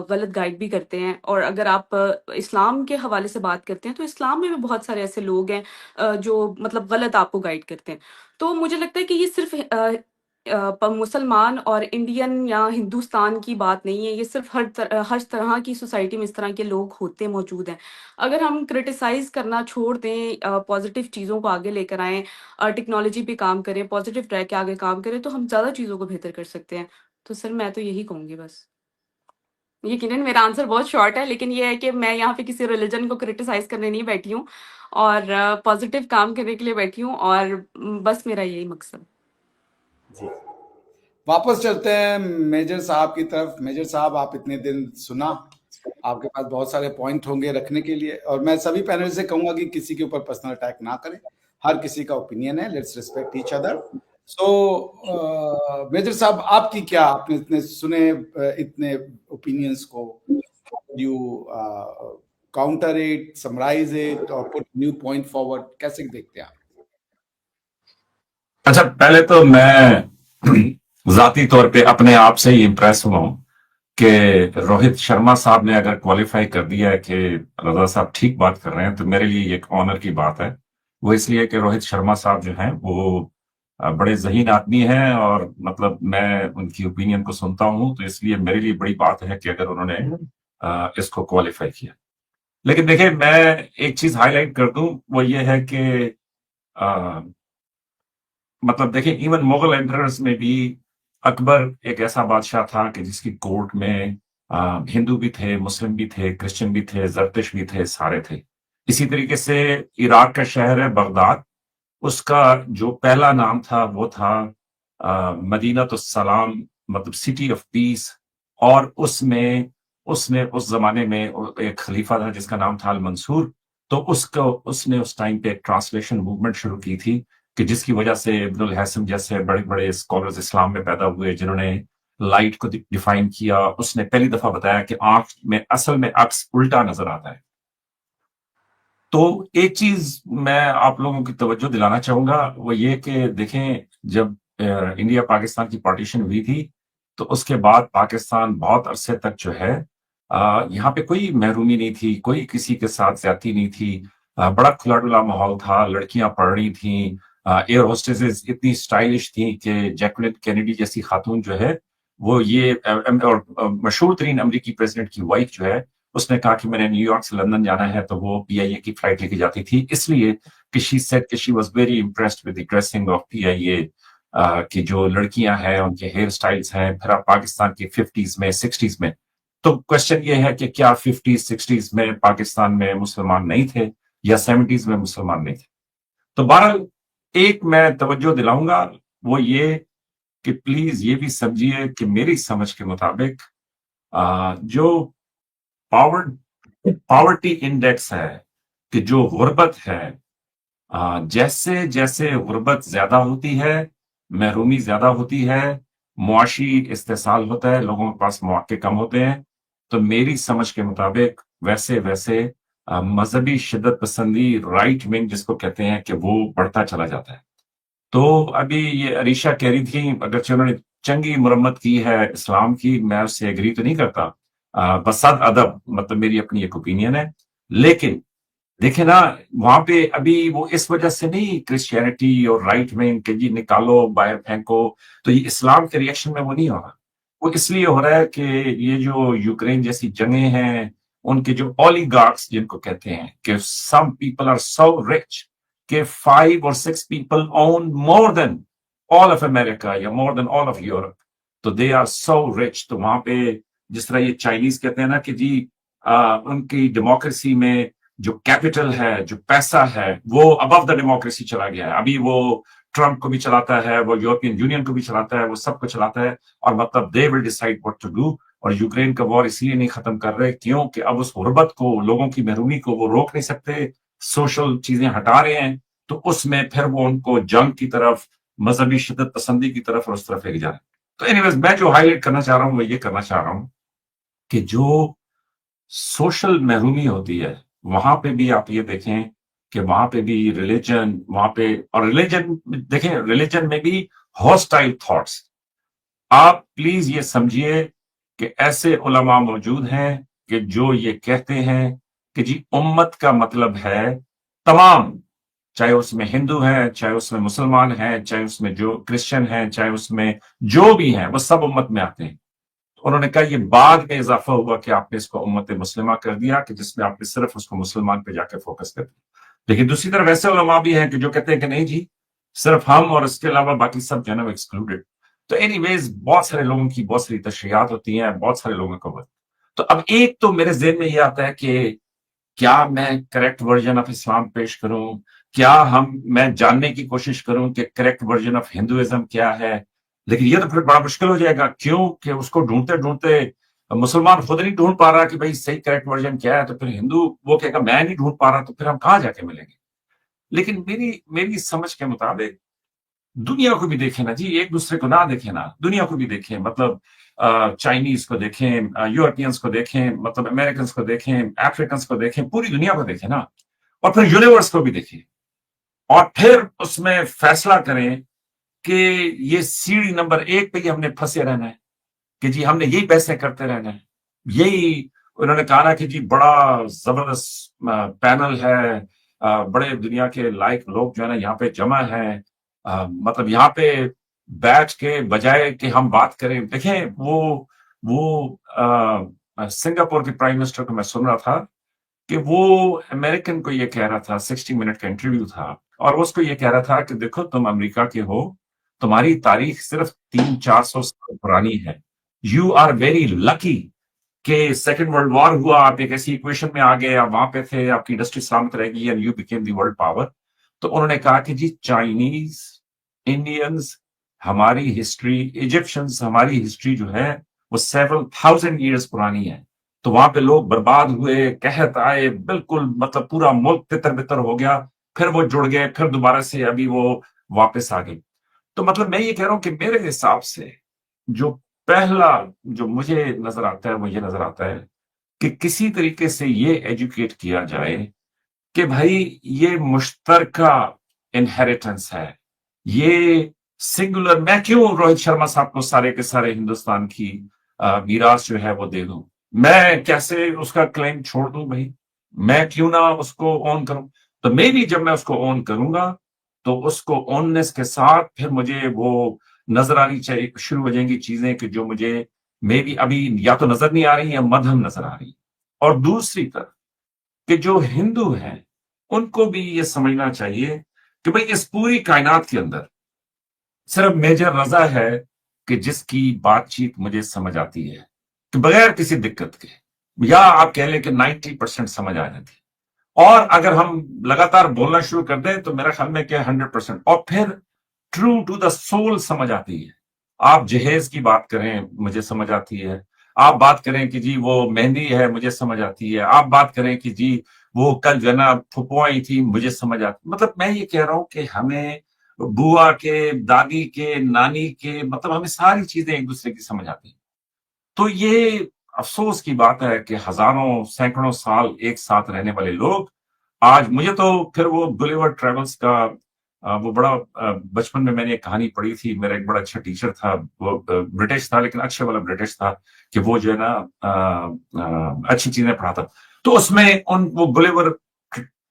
गलत गाइड भी करते हैं। और अगर आप इस्लाम के हवाले से बात करते हैं तो इस्लाम में भी बहुत सारे ऐसे लोग हैं जो मतलब गलत आपको गाइड करते हैं। तो मुझे लगता है कि ये सिर्फ़ मुसलमान और इंडियन या हिंदुस्तान की बात नहीं है, ये सिर्फ़ हर तरह की सोसाइटी में इस तरह के लोग होते मौजूद हैं। अगर हम क्रिटिसाइज़ करना छोड़ दें, पॉज़िटिव चीज़ों को आगे लेकर आएँ, टेक्नोलॉजी पे काम करें, पॉज़िटिव ट्रैक के आगे काम करें, तो हम ज़्यादा चीज़ों को बेहतर कर सकते हैं। तो सर मैं तो यही कहूँगी बस। यकीनन मेरा आंसर बहुत शॉर्ट है, लेकिन ये है कि मैं यहाँ पे किसी रिलिजन को क्रिटिसाइज़ करने नहीं बैठी हूँ और पॉज़िटिव काम करने के लिए बैठी हूँ और बस मेरा यही मकसद। जी, वापस चलते हैं मेजर साहब की तरफ। मेजर साहब, आप इतने दिन सुना, आपके पास बहुत सारे पॉइंट होंगे रखने के लिए, और मैं सभी पैनल से कहूंगा कि किसी के ऊपर पर्सनल अटैक ना करें, हर किसी का ओपिनियन है, let's respect each other. So major साहब, आपकी क्या, आपने इतने सुने इतने ओपिनियंस को, you counter it, summarise it और पुट न्यू पॉइंट फॉरवर्ड, कैसे देखते हैं आप? अच्छा, पहले तो मैं जाती तौर पे अपने आप से ही इम्प्रेस हुआ हूं कि रोहित शर्मा साहब ने अगर क्वालिफाई कर दिया है कि रजा साहब ठीक बात कर रहे हैं, तो मेरे लिए एक ऑनर की बात है। वो इसलिए कि रोहित शर्मा साहब जो हैं वो बड़े ज़हीन आदमी हैं और मतलब मैं उनकी ओपिनियन को सुनता हूं, तो इसलिए मेरे लिए बड़ी बात है कि अगर उन्होंने इसको क्वालिफाई किया। लेकिन देखिए, मैं एक चीज हाईलाइट कर दूं, वो ये है कि मतलब देखिए, इवन मुगल एम्परर्स में भी अकबर एक ऐसा बादशाह था कि जिसकी कोर्ट में हिंदू भी थे, मुस्लिम भी थे, क्रिश्चियन भी थे, जरतिश भी थे, सारे थे। इसी तरीके से इराक का शहर है बगदाद, उसका जो पहला नाम था वो था मदीनतुस सलाम, मतलब सिटी ऑफ पीस। और उसमें उसने उस जमाने में एक खलीफा था जिसका नाम था अल मंसूर। तो उसने उस टाइम पे एक ट्रांसलेशन मूवमेंट शुरू की थी कि जिसकी वजह से इब्नुल हैसम जैसे बड़े बड़े स्कॉलर्स इस्लाम में पैदा हुए जिन्होंने लाइट को डिफाइन किया। उसने पहली दफा बताया कि आंख में असल में अक्स उल्टा नजर आता है। तो एक चीज मैं आप लोगों की तवज्जो दिलाना चाहूंगा, वो ये कि देखें, जब इंडिया पाकिस्तान की पार्टीशन हुई थी तो उसके बाद पाकिस्तान बहुत अरसे तक जो है यहाँ पे कोई महरूमी नहीं थी, कोई किसी के साथ ज्यादती नहीं थी। बड़ा खुला डुला माहौल था, लड़कियां पढ़ रही थी, एयर होस्टेसेस इतनी स्टाइलिश थी कि जैकलिन कैनेडी जैसी खातून जो है वो ये और मशहूर तरीन अमरीकी प्रेसिडेंट की वाइफ जो है उसने कहा कि मैंने न्यूयॉर्क से लंदन जाना है तो वो PIA की फ्लाइट लेके जाती थी, इसलिए कि शी सेड कि she was very impressed with the dressing of PIA, कि जो लड़कियां हैं उनके हेयर स्टाइल्स हैं। फिर आप पाकिस्तान की 50s में 60s में, तो क्वेश्चन ये है कि क्या 50s 60s में पाकिस्तान में मुसलमान नहीं थे या 70s में मुसलमान नहीं थे। तो बहरहाल एक मैं तवज्जो दिलाऊंगा वो ये कि प्लीज ये भी समझिए कि मेरी समझ के मुताबिक जो पावर्टी इंडेक्स है, कि जो गुर्बत है, जैसे जैसे गुर्बत ज्यादा होती है, महरूमी ज्यादा होती है, मुआशी इस्तेसाल होता है, लोगों के पास मौके कम होते हैं, तो मेरी समझ के मुताबिक वैसे वैसे मजहबी शिद्दत पसंदी, राइट विंग जिसको कहते हैं, कि वो बढ़ता चला जाता है। तो अभी ये अरीशा कह रही थी, अगरचे उन्होंने चंगी मुरम्मत की है इस्लाम की, मैं उससे एग्री तो नहीं करता, बसद अदब, मतलब मेरी अपनी एक ओपिनियन है। लेकिन देखे ना, वहां पे अभी वो इस वजह से नहीं क्रिश्चियनिटी और राइट विंग के जी निकालो बाहर फेंको, तो ये इस्लाम के रिएक्शन में वो नहीं हो रहा। वो इसलिए हो रहा है कि ये जो यूक्रेन जैसी जंगें हैं, उनके जो ओलिगार्क्स जिनको कहते हैं, कि some people are so rich कि 5 or 6 people own more than all of America या more than all of Europe, तो दे आर सो रिच। तो वहां पे जिस तरह ये चाइनीज कहते हैं ना कि जी उनकी डेमोक्रेसी में जो कैपिटल है, जो पैसा है, वो अबव द डेमोक्रेसी चला गया है। अभी वो ट्रंप को भी चलाता है, वो यूरोपियन यूनियन को भी चलाता है, वो सबको चलाता है, और मतलब they will decide what to do. और यूक्रेन का वॉर इसलिए नहीं खत्म कर रहे क्योंकि अब उस गुर्बत को, लोगों की महरूमी को वो रोक नहीं सकते, सोशल चीजें हटा रहे हैं, तो उसमें फिर वो उनको जंग की तरफ, मजहबी शिद्दत पसंदी की तरफ और उस तरफ लेके जा रहे हैं। तो एनीवेज, मैं जो हाईलाइट करना चाह रहा हूं वो ये करना चाह रहा हूं कि जो सोशल महरूमी होती है, वहां पे भी आप ये देखें कि वहां पे भी रिलीजन, वहां पे, और रिलीजन देखें, रिलीजन में भी हॉस्टाइल थॉट्स। आप प्लीज ये समझिए कि ऐसे उलमा मौजूद हैं कि जो ये कहते हैं कि जी उम्मत का मतलब है तमाम, चाहे उसमें हिंदू हैं, चाहे उसमें मुसलमान हैं, चाहे उसमें जो क्रिश्चियन हैं, चाहे उसमें जो भी हैं, वो सब उम्मत में आते हैं। उन्होंने कहा ये बाद में इजाफा हुआ कि आपने इसको उम्मत मुस्लिमा कर दिया, कि जिसमें आपने सिर्फ उसको मुसलमान पे जाके फोकस कर दिया। लेकिन दूसरी तरफ ऐसे उलमा भी हैं कि जो कहते हैं कि नहीं जी, सिर्फ हम और इसके अलावा बाकी सब जो है ना एक्सक्लूडेड। तो एनीवेज, बहुत सारे लोगों की बहुत सारी तशरीहात होती हैं, बहुत सारे लोगों को। तो अब एक तो मेरे ज़हन में ये आता है कि क्या मैं करेक्ट वर्जन ऑफ इस्लाम पेश करूं, क्या मैं जानने की कोशिश करूं कि करेक्ट वर्जन ऑफ हिंदुइज्म क्या है। लेकिन ये तो फिर बड़ा मुश्किल हो जाएगा, क्यों कि उसको ढूंढते ढूंढते मुसलमान खुद नहीं ढूंढ पा रहा कि भाई सही करेक्ट वर्जन क्या है, तो फिर हिंदू वो कहेगा मैं नहीं ढूंढ पा रहा, तो फिर हम कहां जाके मिलेंगे। लेकिन मेरी मेरी समझ के मुताबिक दुनिया को भी देखें ना जी, एक दूसरे को ना देखें ना, दुनिया को भी देखें, मतलब चाइनीज को देखें, यूरोपियंस को देखें, मतलब अमेरिकन को देखें, अफ्रीकन को देखें, पूरी दुनिया को देखें ना, और फिर यूनिवर्स को भी देखें, और फिर उसमें फैसला करें कि ये सीढ़ी नंबर 1 पे ही हमने फंसे रहना है, कि जी हमने यही पैसे करते रहना है। यही उन्होंने कहा ना कि जी बड़ा जबरदस्त पैनल है, बड़े दुनिया के लायक लोग जो है ना यहाँ पे जमा है, मतलब यहाँ पे बैठ के बजाय कि हम बात करें, देखें वो सिंगापुर के प्राइम मिनिस्टर को मैं सुन रहा था कि वो अमेरिकन को ये कह रहा था, 60 मिनट का इंटरव्यू था, और उसको ये कह रहा था कि देखो तुम अमेरिका के हो, तुम्हारी तारीख सिर्फ 300-400 साल पुरानी है, यू आर वेरी लकी कि सेकेंड वर्ल्ड वॉर हुआ, आप एक ऐसी इक्वेशन में आ गए, आप वहां पे थे, आपकी इंडस्ट्री सलामत रहेगी, and you became the world power. तो उन्होंने कहा कि जी चाइनीज, इंडियंस, हमारी हिस्ट्री, इजिप्शियंस, हमारी हिस्ट्री जो है वो 7,000 ईयर्स पुरानी है। तो वहां पे लोग बर्बाद हुए, कहत आए, बिल्कुल मतलब पूरा मुल्क तितर बितर हो गया, फिर वो जुड़ गए, फिर दोबारा से अभी वो वापस आ गए। तो मतलब मैं ये कह रहा हूं कि मेरे हिसाब से जो पहला जो मुझे नजर आता है वो ये नजर आता है कि किसी तरीके से ये एजुकेट किया जाए कि भाई ये मुश्तरका इनहेरिटेंस है, ये सिंगुलर। मैं क्यों रोहित शर्मा साहब को सारे के सारे हिंदुस्तान की मीरास जो है वो दे दूं? मैं कैसे उसका क्लेम छोड़ दूं भाई? मैं क्यों ना उसको ऑन करूं? तो मे बी जब मैं उसको ऑन करूंगा तो उसको ऑननेस के साथ फिर मुझे वो नजर आनी चाहिए, शुरू हो जाएंगी चीजें कि जो मुझे मे बी अभी या तो नजर नहीं आ रही या मध्यम नजर आ रही। और दूसरी तरफ कि जो हिंदू हैं उनको भी ये समझना चाहिए कि भाई इस पूरी कायनात के अंदर सिर्फ मेजर रजा है कि जिसकी बातचीत मुझे समझ आती है, कि बगैर किसी दिक्कत के, या आप कह लें कि 90% समझ आ जाती है। और अगर हम लगातार बोलना शुरू कर दें तो मेरा ख्याल में क्या 100%, और फिर ट्रू टू द सोल समझ आती है। आप जहेज की बात करें मुझे समझ आती है, आप बात करें कि जी वो मेहंदी है मुझे समझ आती है, आप बात करें कि जी वो कल जो है ना फुप्पो आई थी मुझे समझ आती। मतलब मैं ये कह रहा हूं कि हमें बुआ के, दादी के, नानी के, मतलब हमें सारी चीजें एक दूसरे की समझ आती हैं। तो ये अफसोस की बात है कि हजारों सैकड़ों साल एक साथ रहने वाले लोग आज, मुझे तो फिर वो गुलिवर ट्रेवल्स का वो बड़ा बचपन में मैंने एक कहानी पढ़ी थी, मेरा एक बड़ा अच्छा टीचर था, वो ब्रिटिश था लेकिन अच्छे वाला ब्रिटिश था, कि वो जो है ना अच्छी चीजें पढ़ाता। तो उसमें उन वो गुलिवर,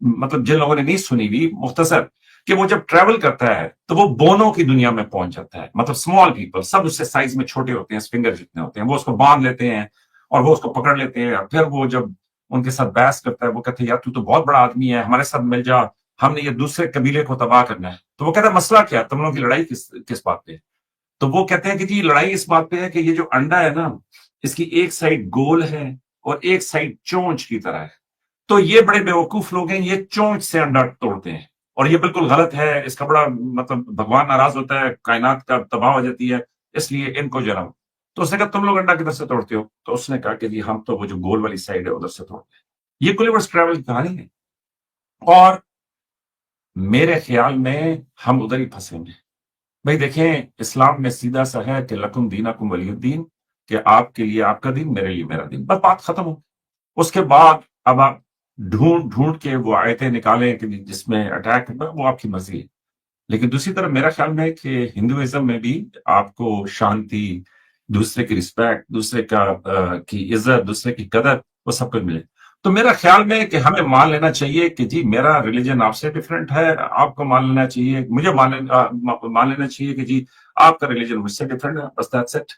मतलब जिन लोगों ने नहीं सुनी हुई, मुख्तसर कि वो जब ट्रेवल करता है तो वो बोनों की दुनिया में पहुंच जाता है, मतलब स्मॉल पीपल, सब उससे साइज में छोटे होते हैं, फिंगर जितने होते हैं, वो उसको बांध लेते हैं और वो उसको पकड़ लेते हैं। और फिर वो जब उनके साथ बहस करता है वो कहते हैं यार तू तो बहुत बड़ा आदमी है, हमारे साथ मिल जा, हमने ये दूसरे कबीले को तबाह करना है। तो वो कहता है मसला क्या है, तुम लोगों की लड़ाई किस किस बात पे है? तो वो कहते हैं कि जी लड़ाई इस बात पे है कि ये जो अंडा है ना, इसकी एक साइड गोल है और एक साइड चोंच की तरह है। तो ये बड़े बेवकूफ लोग हैं, ये चोंच से अंडा तोड़ते हैं और ये बिल्कुल गलत है, इसका बड़ा मतलब भगवान नाराज होता है, कायनात का तबाह हो जाती है, इसलिए इनको जलाओ। तो उसने कहा तुम लोग अंडा किधर से तोड़ते हो? तो उसने कहा कि जी हम तो वो जो गोल वाली साइड है उधर से तोड़ते हैं। ये गुलिवर्स ट्रैवल की कहानी है और मेरे ख्याल में हम उधर ही फंसेंगे। भाई देखें, इस्लाम में सीधा सा है कि लकुम दीनकुम वलियुद्दीन, कि आपके लिए आपका दिन, मेरे लिए मेरा दिन, बस बात खत्म हो। उसके बाद अब आप ढूंढ ढूंढ के वो आयतें निकालें कि जिसमें अटैक, वो आपकी मर्जी है। लेकिन दूसरी तरफ मेरा ख्याल में है कि हिंदुइज्म में भी आपको शांति, दूसरे की रिस्पेक्ट, दूसरे की इज्जत, दूसरे की कदर, वो सब कुछ मिले। तो मेरा ख्याल में है कि हमें मान लेना चाहिए कि जी मेरा रिलीजन आपसे डिफरेंट है, आपको मान लेना चाहिए, मुझे मान लेना चाहिए कि जी आपका रिलीजन मुझसे डिफरेंट है, बस दैट्स इट।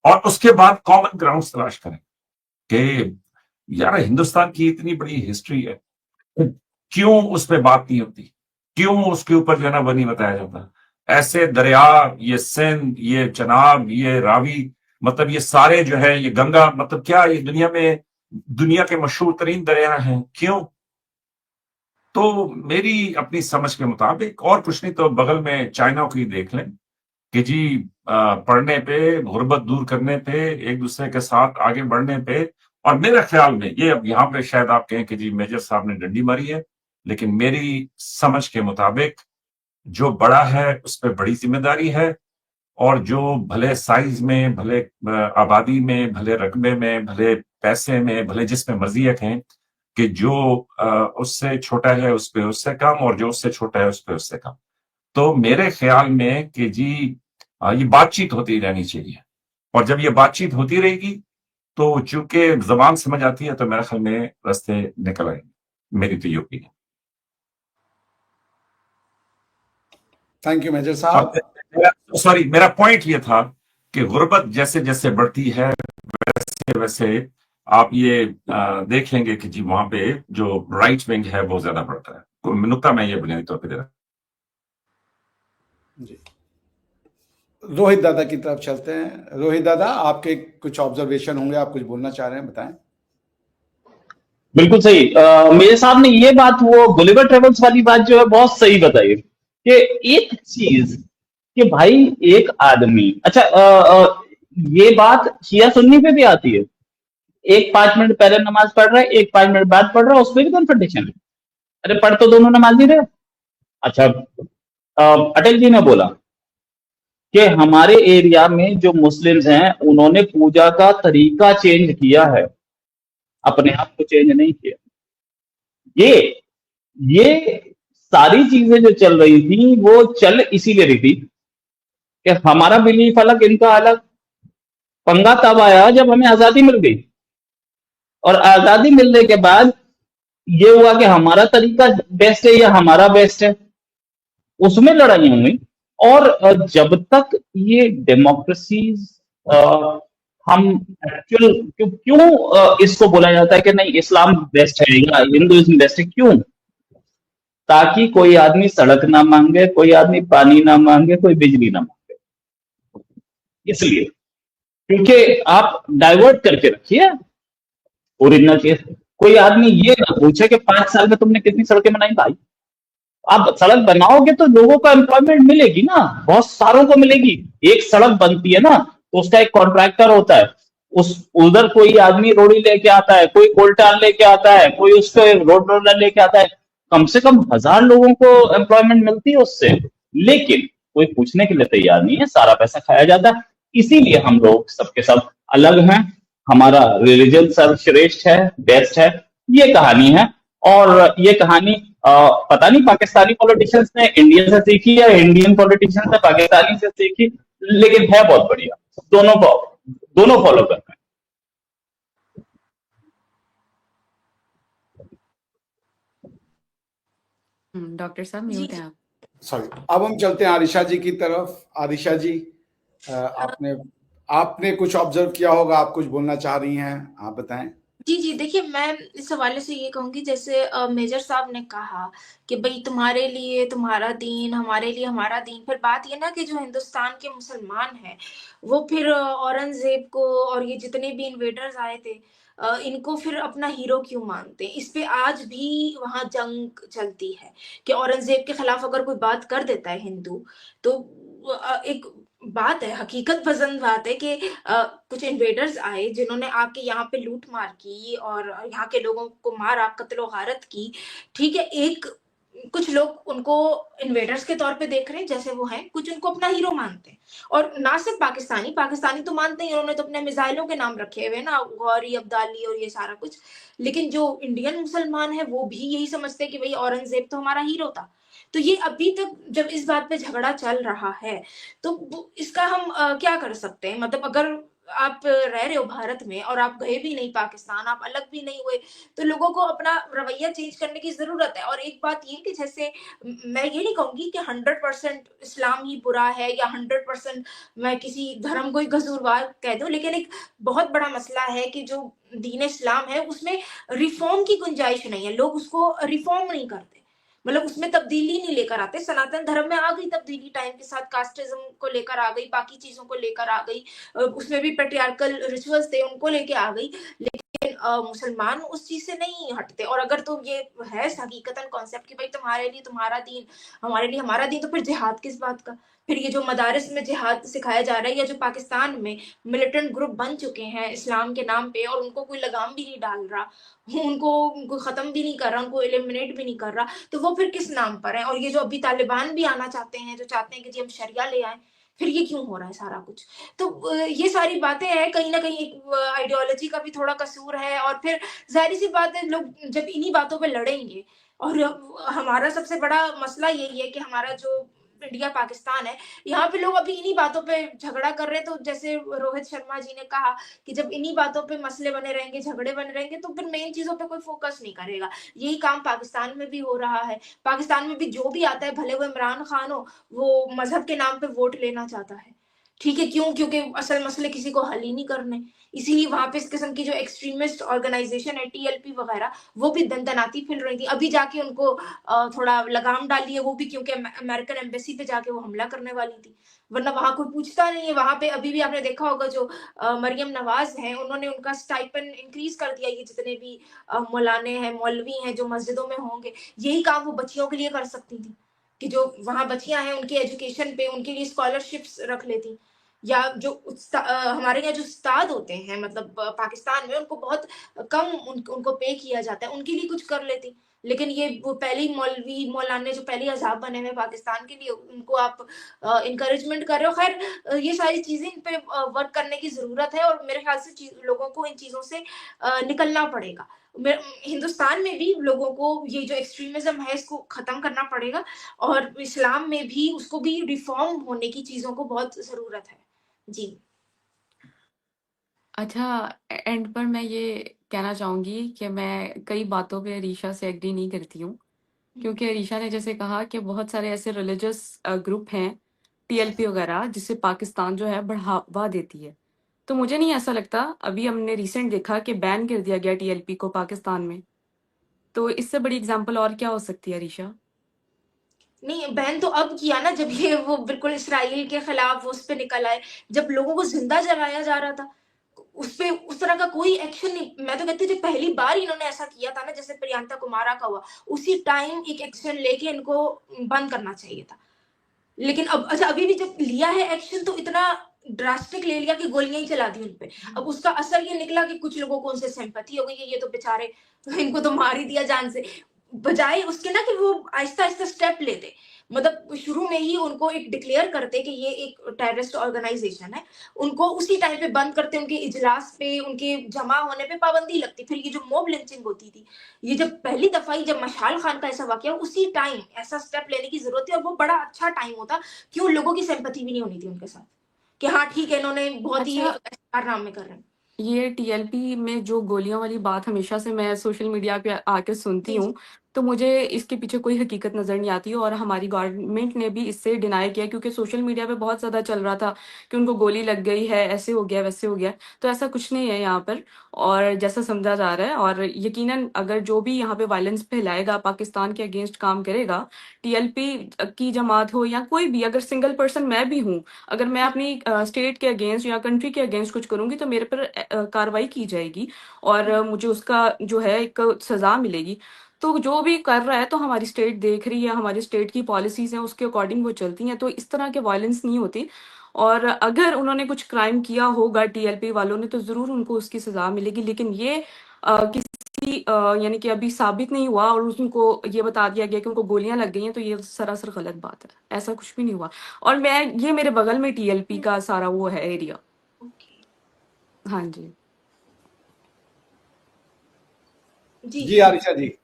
और उसके बाद कॉमन ग्राउंड तलाश करें कि यार हिंदुस्तान की इतनी बड़ी हिस्ट्री है, क्यों उस पर बात नहीं होती, क्यों उसके ऊपर जो है ना वो नहीं बताया जाता? ऐसे दरिया, ये सिंध, ये चनाब, ये रावी, मतलब ये सारे जो है, ये गंगा, मतलब क्या ये दुनिया में दुनिया के मशहूर तरीन दरिया हैं, क्यों? तो मेरी अपनी समझ के मुताबिक, और कुछ नहीं तो बगल में चाइना को ही देख लें कि जी पढ़ने पे, गुर्बत दूर करने पे, एक दूसरे के साथ आगे बढ़ने पे। और मेरे ख्याल में ये, अब यहाँ पे शायद आप कहें कि जी मेजर साहब ने डंडी मारी है, लेकिन मेरी समझ के मुताबिक जो बड़ा है उस पर बड़ी जिम्मेदारी है, और जो भले साइज में, भले आबादी में, भले रकबे में, भले पैसे में, भले जिसमें मर्जी रखें, कि जो उससे छोटा है उस पे उससे कम, और जो उससे छोटा है उस पे उससे कम। तो मेरे ख्याल में कि जी ये बातचीत होती रहनी चाहिए, और जब ये बातचीत होती रहेगी तो चूंकि जबान समझ आती है तो मेरे ख्याल में रास्ते निकल आएंगे। मेरी तो ये ओपिनियन। थैंक यू मेजर साहब। सॉरी, मेरा पॉइंट ये था कि गुर्बत जैसे जैसे बढ़ती है वैसे वैसे आप ये देख लेंगे कि जी वहां पे जो राइट विंग है वो ज्यादा बढ़ता है। तो नुक्ता मैं ये बुनियादी तौर पर दे रहा जी, रोहित दादा की तरफ चलते हैं। रोहित दादा, आपके कुछ ऑब्जर्वेशन होंगे, आप कुछ बोलना चाह रहे हैं, बताएं। बिल्कुल सही। मेरे साहब ने ये बात, वो गुलिवर ट्रेवल्स वाली बात जो है बहुत सही बताई कि एक चीज, कि भाई एक आदमी, अच्छा ये बात शिया सुन्नी पे भी आती है। एक 5 मिनट पहले नमाज पढ़ रहा है, एक 5 मिनट बाद पढ़ रहा है, उसमें भी कॉन्फ्रंटेशन है। अरे पढ़ तो दोनों नमाज ही रहे। अच्छा, अटल जी ने बोला कि हमारे एरिया में जो मुस्लिम्स हैं उन्होंने पूजा का तरीका चेंज किया है, अपने आप को चेंज नहीं किया। ये सारी चीजें जो चल रही थी वो चल इसीलिए रही थी कि हमारा बिलीफ अलग, इनका अलग। पंगा तब आया जब हमें आजादी मिल गई। और आजादी मिलने के बाद ये हुआ कि हमारा तरीका बेस्ट है या हमारा बेस्ट है, उसमें लड़ाई हुई। और जब तक ये डेमोक्रेसीज हम एक्चुअल क्यों क्यों इसको बोला जाता है कि नहीं इस्लाम बेस्ट है या हिंदुइज्म बेस्ट है, क्यों? ताकि कोई आदमी सड़क ना मांगे, कोई आदमी पानी ना मांगे, कोई बिजली ना मांगे। इसलिए क्योंकि आप डाइवर्ट करके रखिए ओरिजिनल चीज। कोई आदमी ये ना पूछे कि 5 साल में तुमने कितनी सड़कें बनाई भाई। आप सड़क बनाओगे तो लोगों को एम्प्लॉयमेंट मिलेगी ना, बहुत सारों को मिलेगी। एक सड़क बनती है ना तो उसका एक कॉन्ट्रैक्टर होता है, उस उधर कोई आदमी रोड़ी लेके आता है, कोई कोल्टान लेके आता है, कोई उसको रोड रोलर लेके आता है, कम से कम 1000 लोगों को एम्प्लॉयमेंट मिलती है उससे। लेकिन कोई पूछने के लिए तैयार नहीं है, सारा पैसा खाया जाता है। इसीलिए हम लोग सबके सब अलग हैं, हमारा रिलीजन सर्वश्रेष्ठ है, बेस्ट है, ये कहानी है। और ये कहानी पता नहीं पाकिस्तानी पॉलिटिशियंस ने इंडियन से सीखी या इंडियन पॉलिटिशियंस ने पाकिस्तानी से सीखी, लेकिन है बहुत बढ़िया। दोनों फॉलो कर रहे हैं। डॉक्टर साहब जी म्यूट जी हैं आप। सॉरी, अब हम चलते हैं आरिशा जी की तरफ। आरिशा जी, आपने आपने कुछ ऑब्जर्व किया होगा, आप कुछ बोलना चाह रही हैं, आप बताएं। जी देखिए, मैं इस हवाले से ये कहूंगी, जैसे मेजर साहब ने कहा कि भाई तुम्हारे लिए तुम्हारा दीन, हमारे लिए हमारा दीन। फिर बात ये ना कि जो हिंदुस्तान के मुसलमान हैं वो फिर औरंगजेब को और ये जितने भी इन्वेडर्स आए थे इनको फिर अपना हीरो क्यों मानते हैं। इस पे आज भी वहां जंग चलती है कि औरंगजेब के खिलाफ अगर कोई बात कर देता है हिंदू तो एक बात है, हकीकत पसंद बात है कि कुछ इन्वेडर्स आए जिन्होंने आके यहाँ पे लूट मार की और यहाँ के लोगों को मारा, कत्लो गारत की। ठीक है, एक कुछ लोग उनको इन्वेडर्स के तौर पे देख रहे हैं जैसे वो हैं, कुछ उनको अपना हीरो मानते हैं। और ना सिर्फ पाकिस्तानी पाकिस्तानी तो मानते हैं, उन्होंने तो अपने मिसाइलों के नाम रखे हुए ना, गौरी अब्दाली और ये सारा कुछ। लेकिन जो इंडियन मुसलमान है वो भी यही समझते हैं कि भाई औरंगजेब तो हमारा हीरो था। तो ये अभी तक जब इस बात पे झगड़ा चल रहा है तो इसका हम क्या कर सकते हैं। मतलब अगर आप रह रहे हो भारत में और आप गए भी नहीं पाकिस्तान, आप अलग भी नहीं हुए, तो लोगों को अपना रवैया चेंज करने की जरूरत है। और एक बात ये कि जैसे मैं ये नहीं कहूंगी कि 100% इस्लाम ही बुरा है या 100% मैं किसी धर्म को ही कसूरवार कह दूं, लेकिन एक बहुत बड़ा मसला है कि जो दीन इस्लाम है उसमें रिफॉर्म की गुंजाइश नहीं है। लोग उसको रिफॉर्म नहीं करते, मतलब उसमें तब्दीली नहीं लेकर आते। सनातन धर्म में आ गई तब्दीली टाइम के साथ, कास्टिज्म को लेकर आ गई, बाकी चीजों को लेकर आ गई, उसमें भी पेट्रियार्कल रिचुअल्स थे उनको लेके आ गई। लेकिन मुसलमान उस चीज से नहीं हटते। और अगर तो ये है हकीकतन कॉन्सेप्ट कि भाई तुम्हारे लिए तुम्हारा दीन, हमारे लिए हमारा दीन, तो फिर जिहाद किस बात का। फिर ये जो मदारिस में जिहाद सिखाया जा रहा है या जो पाकिस्तान में मिलिटेंट ग्रुप बन चुके हैं इस्लाम के नाम पे और उनको कोई लगाम भी नहीं डाल रहा, उनको खत्म भी नहीं कर रहा, उनको एलिमिनेट भी नहीं कर रहा, तो वो फिर किस नाम पर है। और ये जो अभी तालिबान भी आना चाहते हैं, जो चाहते हैं कि जी हम शरिया ले आए, फिर ये क्यों हो रहा है सारा कुछ। तो ये सारी बातें हैं, कहीं ना कहीं एक आइडियोलॉजी का भी थोड़ा कसूर है। और फिर जाहिर सी बात है, लोग जब इन्हीं बातों पे लड़ेंगे, और हमारा सबसे बड़ा मसला यही है कि हमारा जो इंडिया पाकिस्तान है, यहाँ पे लोग अभी इन्हीं बातों पे झगड़ा कर रहे हैं। तो जैसे रोहित शर्मा जी ने कहा कि जब इन्हीं बातों पे मसले बने रहेंगे, झगड़े बने रहेंगे, तो फिर मेन चीजों पे कोई फोकस नहीं करेगा। यही काम पाकिस्तान में भी हो रहा है। पाकिस्तान में भी जो भी आता है, भले वो इमरान खान हो, वो मजहब के नाम पे वोट लेना चाहता है। ठीक है, क्यों? क्योंकि असल मसले किसी को हल ही नहीं करने। इसीलिए वहां पे इस किस्म की जो एक्सट्रीमिस्ट ऑर्गेनाइजेशन है, टीएलपी वगैरह, वो भी दंदनाती फिर रही थी। अभी जाके उनको थोड़ा लगाम डाली है, वो भी क्योंकि अमेरिकन एम्बेसी पे जाके वो हमला करने वाली थी, वरना वहां कोई पूछता नहीं है। वहां पे अभी भी आपने देखा होगा जो मरियम नवाज हैं, उन्होंने उनका स्टाइपेंड इंक्रीज कर दिया। ये जितने भी मौलाने हैं, मौलवी हैं जो मस्जिदों में होंगे, यही काम वो बच्चियों के लिए कर सकती थी कि जो वहां बच्चियां हैं उनकी एजुकेशन पे उनके लिए स्कॉलरशिप्स रख लेती। या जो हमारे यहाँ जो उस्ताद होते हैं, मतलब पाकिस्तान में उनको बहुत कम उनको पे किया जाता है, उनके लिए कुछ कर लेती। लेकिन ये वो पहली मौलवी मौलाने जो पहली अजाब बने हुए पाकिस्तान के लिए, उनको आप इंकरेजमेंट कर रहे हो। खैर ये सारी चीजें इन पे वर्क करने की जरूरत है, और मेरे ख्याल से लोगों को इन चीजों से निकलना पड़ेगा। हिंदुस्तान में भी लोगों को ये जो एक्सट्रीमिज्म है इसको खत्म करना पड़ेगा, और इस्लाम में भी उसको भी रिफॉर्म होने की चीजों को बहुत जरूरत है। जी अच्छा, एंड पर मैं ये कहना चाहूँगी कि मैं कई बातों पे अरीशा से एग्री नहीं करती हूँ, क्योंकि अरीशा ने जैसे कहा कि बहुत सारे ऐसे रिलीजियस ग्रुप हैं, टीएलपी वगैरह, जिससे पाकिस्तान जो है बढ़ावा देती है। तो मुझे नहीं ऐसा लगता, अभी हमने रिसेंट देखा कि बैन कर दिया गया टीएलपी को पाकिस्तान में, तो इससे बड़ी एग्ज़ाम्पल और क्या हो सकती है अरीशा? नहीं, बैन तो अब किया ना, जब ये वो बिल्कुल इसराइल के खिलाफ उस पे निकल आए, जब लोगों को जिंदा जलाया जा रहा था, उस पे उस तरह का कोई एक्शन नहीं। मैं तो कहती हूँ, जब पहली बार इन्होंने ऐसा किया था ना, जैसे प्रियंका कुमारा का हुआ, उसी टाइम एक एक्शन लेके इनको बंद करना चाहिए था। लेकिन अब अच्छा, अभी भी जब लिया है एक्शन तो इतना ड्रास्टिक ले लिया कि गोलियां ही चला दी उनपे। अब उसका असर ये निकला कि कुछ लोगों को उनसे सिंपैथी हो गई है, ये तो बेचारे इनको तो मार ही दिया जान से। बजाय उसके ना कि वो आहिस्ता आहिस्ता स्टेप लेते, मतलब शुरू में ही उनको एक डिक्लेयर करते कि ये एक टेररिस्ट ऑर्गेनाइजेशन है, उनको उसी टाइम पे बंद करते, उनके इजलास पे, उनके जमा होने पे पाबंदी लगती। फिर ये जो मॉब लिंचिंग होती थी, ये जब पहली दफा ही जब मशाल खान का ऐसा वाकया, उसी टाइम ऐसा स्टेप लेने की जरूरत थी, और वो बड़ा अच्छा टाइम होता। क्यों लोगों की सिंपैथी भी नहीं होनी थी उनके साथ, कि हाँ ठीक है, इन्होंने बहुत ही अच्छा, कारनामे कर रहे हैं। ये टीएलपी में जो गोलियों वाली बात हमेशा से मैं सोशल मीडिया पे आके सुनती जी जी। हूँ, तो मुझे इसके पीछे कोई हकीकत नज़र नहीं आती, और हमारी गवर्नमेंट ने भी इससे डिनाई किया, क्योंकि सोशल मीडिया पे बहुत ज़्यादा चल रहा था कि उनको गोली लग गई है, ऐसे हो गया, वैसे हो गया। तो ऐसा कुछ नहीं है यहाँ पर, और जैसा समझा जा रहा है, और यकीनन अगर जो भी यहाँ पे वायलेंस फैलाएगा, पाकिस्तान के अगेंस्ट काम करेगा, टीएलपी की जमात हो या कोई भी, अगर सिंगल पर्सन मैं भी हूँ, अगर मैं अपनी स्टेट के अगेंस्ट या कंट्री के अगेंस्ट कुछ करूंगी, तो मेरे पर कार्रवाई की जाएगी, और मुझे उसका जो है एक सजा मिलेगी। तो जो भी कर रहा है, तो हमारी स्टेट देख रही है, हमारी स्टेट की पॉलिसीज हैं, उसके अकॉर्डिंग वो चलती हैं, तो इस तरह के वायलेंस नहीं होती। और अगर उन्होंने कुछ क्राइम किया होगा टीएलपी वालों ने, तो जरूर उनको उसकी सजा मिलेगी। लेकिन ये किसी यानी कि अभी साबित नहीं हुआ और उनको ये बता दिया गया कि उनको गोलियां लग गई हैं, तो ये सरासर गलत बात है, ऐसा कुछ भी नहीं हुआ। और मैं, ये मेरे बगल में टीएलपी का सारा वो है एरिया। ओके। हाँ जी। जी जी जी। आरिशा जी।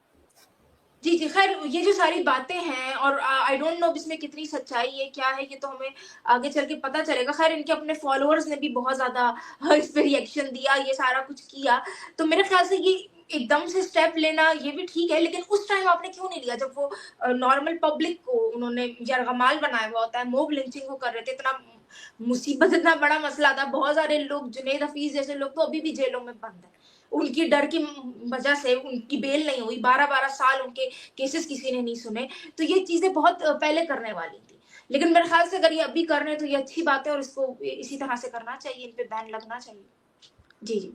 जी जी, खैर ये जो सारी बातें हैं, और आई डोंट नो इसमें कितनी सच्चाई है, क्या है, ये तो हमें आगे चल के पता चलेगा। खैर इनके अपने फॉलोअर्स ने भी बहुत ज्यादा इस पे रिएक्शन दिया, ये सारा कुछ किया, तो मेरे ख्याल से ये एकदम से स्टेप लेना ये भी ठीक है, लेकिन उस टाइम आपने क्यों नहीं लिया, जब वो नॉर्मल पब्लिक को उन्होंने यरगमाल बनाया हुआ होता है, मोब लिंचिंग को कर रहे थे, इतना मुसीबत, इतना बड़ा मसला था, बहुत सारे लोग, जुनेद हफीज जैसे लोग तो अभी भी जेलों में बंद है, उनकी डर की वजह से उनकी बेल नहीं हुई, 12-12 साल उनके केसेस किसी ने नहीं सुने। तो ये चीजें बहुत पहले करने वाली थी, लेकिन मेरे ख्याल से अगर ये अभी कर रहे हैं तो ये अच्छी बात है, और इसको इसी तरह से करना चाहिए, इन पे बैन लगना चाहिए। जी जी।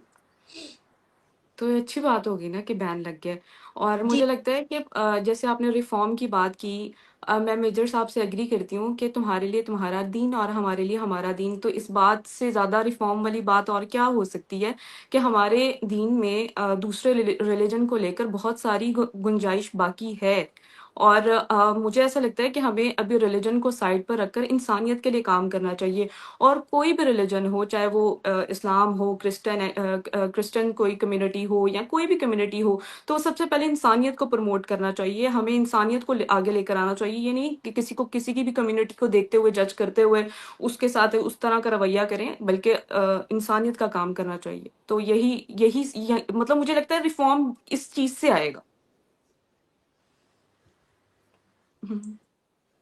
तो ये अच्छी बात होगी ना कि बैन लग गया। और जी मुझे लगता है कि जैसे आपने रिफॉर्म की बात की, मैं मेजर साहब से एग्री करती हूँ कि तुम्हारे लिए तुम्हारा दीन और हमारे लिए हमारा दीन, तो इस बात से ज़्यादा रिफॉर्म वाली बात और क्या हो सकती है कि हमारे दीन में दूसरे रिलीजन को लेकर बहुत सारी गुंजाइश बाकी है। और मुझे ऐसा लगता है कि हमें अभी रिलीजन को साइड पर रखकर इंसानियत के लिए काम करना चाहिए। और कोई भी रिलीजन हो, चाहे वो इस्लाम हो, क्रिश्चियन कोई कम्युनिटी हो या कोई भी कम्युनिटी हो, तो सबसे पहले इंसानियत को प्रमोट करना चाहिए, हमें इंसानियत को आगे लेकर आना चाहिए। ये नहीं कि किसी को, किसी की भी कम्युनिटी को देखते हुए, जज करते हुए उसके साथ उस तरह का रवैया करें, बल्कि इंसानियत का काम करना चाहिए। तो मतलब मुझे लगता है रिफॉर्म इस चीज से आएगा।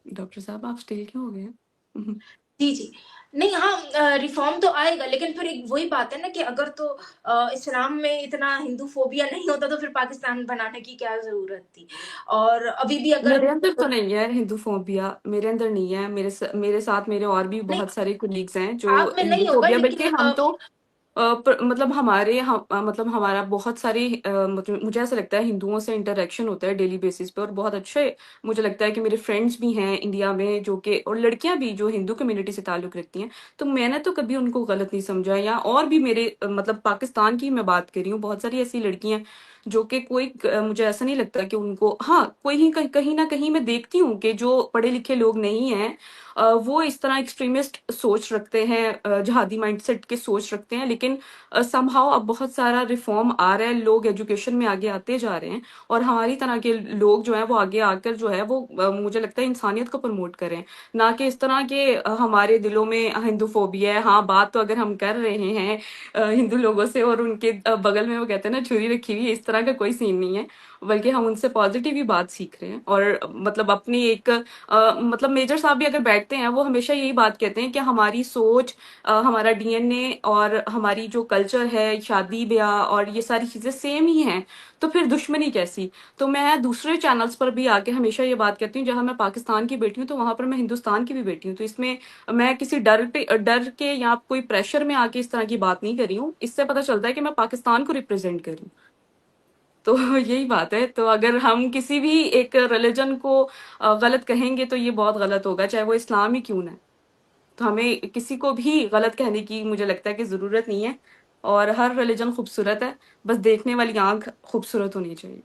डॉक्टर साहब, आप स्टिल क्यों हो गए? जी जी। नहीं, हाँ, रिफॉर्म तो आएगा, लेकिन फिर एक वही बात है ना कि अगर तो इस्लाम में इतना हिंदू फोबिया नहीं होता तो फिर पाकिस्तान बनाने की क्या जरूरत थी। और अभी भी अगर मेरे अंदर तो नहीं है हिंदू फोबिया, मेरे अंदर नहीं है। मेरे साथ मेरे और भी नहीं, बहुत सारे कोलीग्स हैं जो आप में हिंदू नहीं होगा, फोबिया, लेकिन बल्कि हम तो मतलब मतलब हमारा बहुत सारे मुझे ऐसा लगता है हिंदुओं से इंटरेक्शन होता है डेली बेसिस पे, और बहुत अच्छे मुझे लगता है कि मेरे फ्रेंड्स भी हैं इंडिया में जो कि, और लड़कियां भी जो हिंदू कम्युनिटी से ताल्लुक रखती हैं, तो मैंने तो कभी उनको गलत नहीं समझा। या और भी मेरे मतलब पाकिस्तान की मैं बात कर रही हूँ, बहुत सारी ऐसी लड़कियां जो कि मुझे ऐसा नहीं लगता कि उनको, हाँ, कोई ही कहीं ना कहीं मैं देखती हूँ कि जो पढ़े लिखे लोग नहीं हैं, वो इस तरह एक्सट्रीमिस्ट सोच रखते हैं, जिहादी माइंडसेट के सोच रखते हैं, लेकिन समहाउ अब बहुत सारा रिफॉर्म आ रहा है, लोग एजुकेशन में आगे आते जा रहे हैं और हमारी तरह के लोग जो हैं वो आगे आकर जो है वो मुझे लगता है इंसानियत को प्रमोट करें, ना कि इस तरह के हमारे दिलों में हिंदूफोबिया है। हाँ, बात तो अगर हम कर रहे हैं हिंदू लोगों से और उनके बगल में वो कहते हैं ना छुरी रखी हुई है, इस तरह का कोई सीन नहीं है, बल्कि हम उनसे पॉजिटिव ही बात सीख रहे हैं। और मतलब अपनी एक मतलब मेजर साहब भी अगर बैठते हैं वो हमेशा यही बात कहते हैं कि हमारी सोच, हमारा डीएनए और हमारी जो कल्चर है, शादी ब्याह और ये सारी चीजें सेम ही हैं, तो फिर दुश्मनी कैसी। तो मैं दूसरे चैनल्स पर भी आके हमेशा ये बात कहती हूँ, जहां मैं पाकिस्तान की बेटी हूँ तो वहां पर मैं हिंदुस्तान की भी बेटी हूँ, तो इसमें मैं किसी डर के या कोई प्रेशर में आके इस तरह की बात नहीं करी हूँ। इससे पता चलता है कि मैं पाकिस्तान को रिप्रेजेंट कर रही हूँ। तो यही बात है। तो अगर हम किसी भी एक रिलीजन को गलत कहेंगे तो ये बहुत गलत होगा, चाहे वो इस्लाम ही क्यों ना है। तो हमें किसी को भी गलत कहने की मुझे लगता है कि जरूरत नहीं है, और हर रिलीजन खूबसूरत है, बस देखने वाली आंख खूबसूरत होनी चाहिए।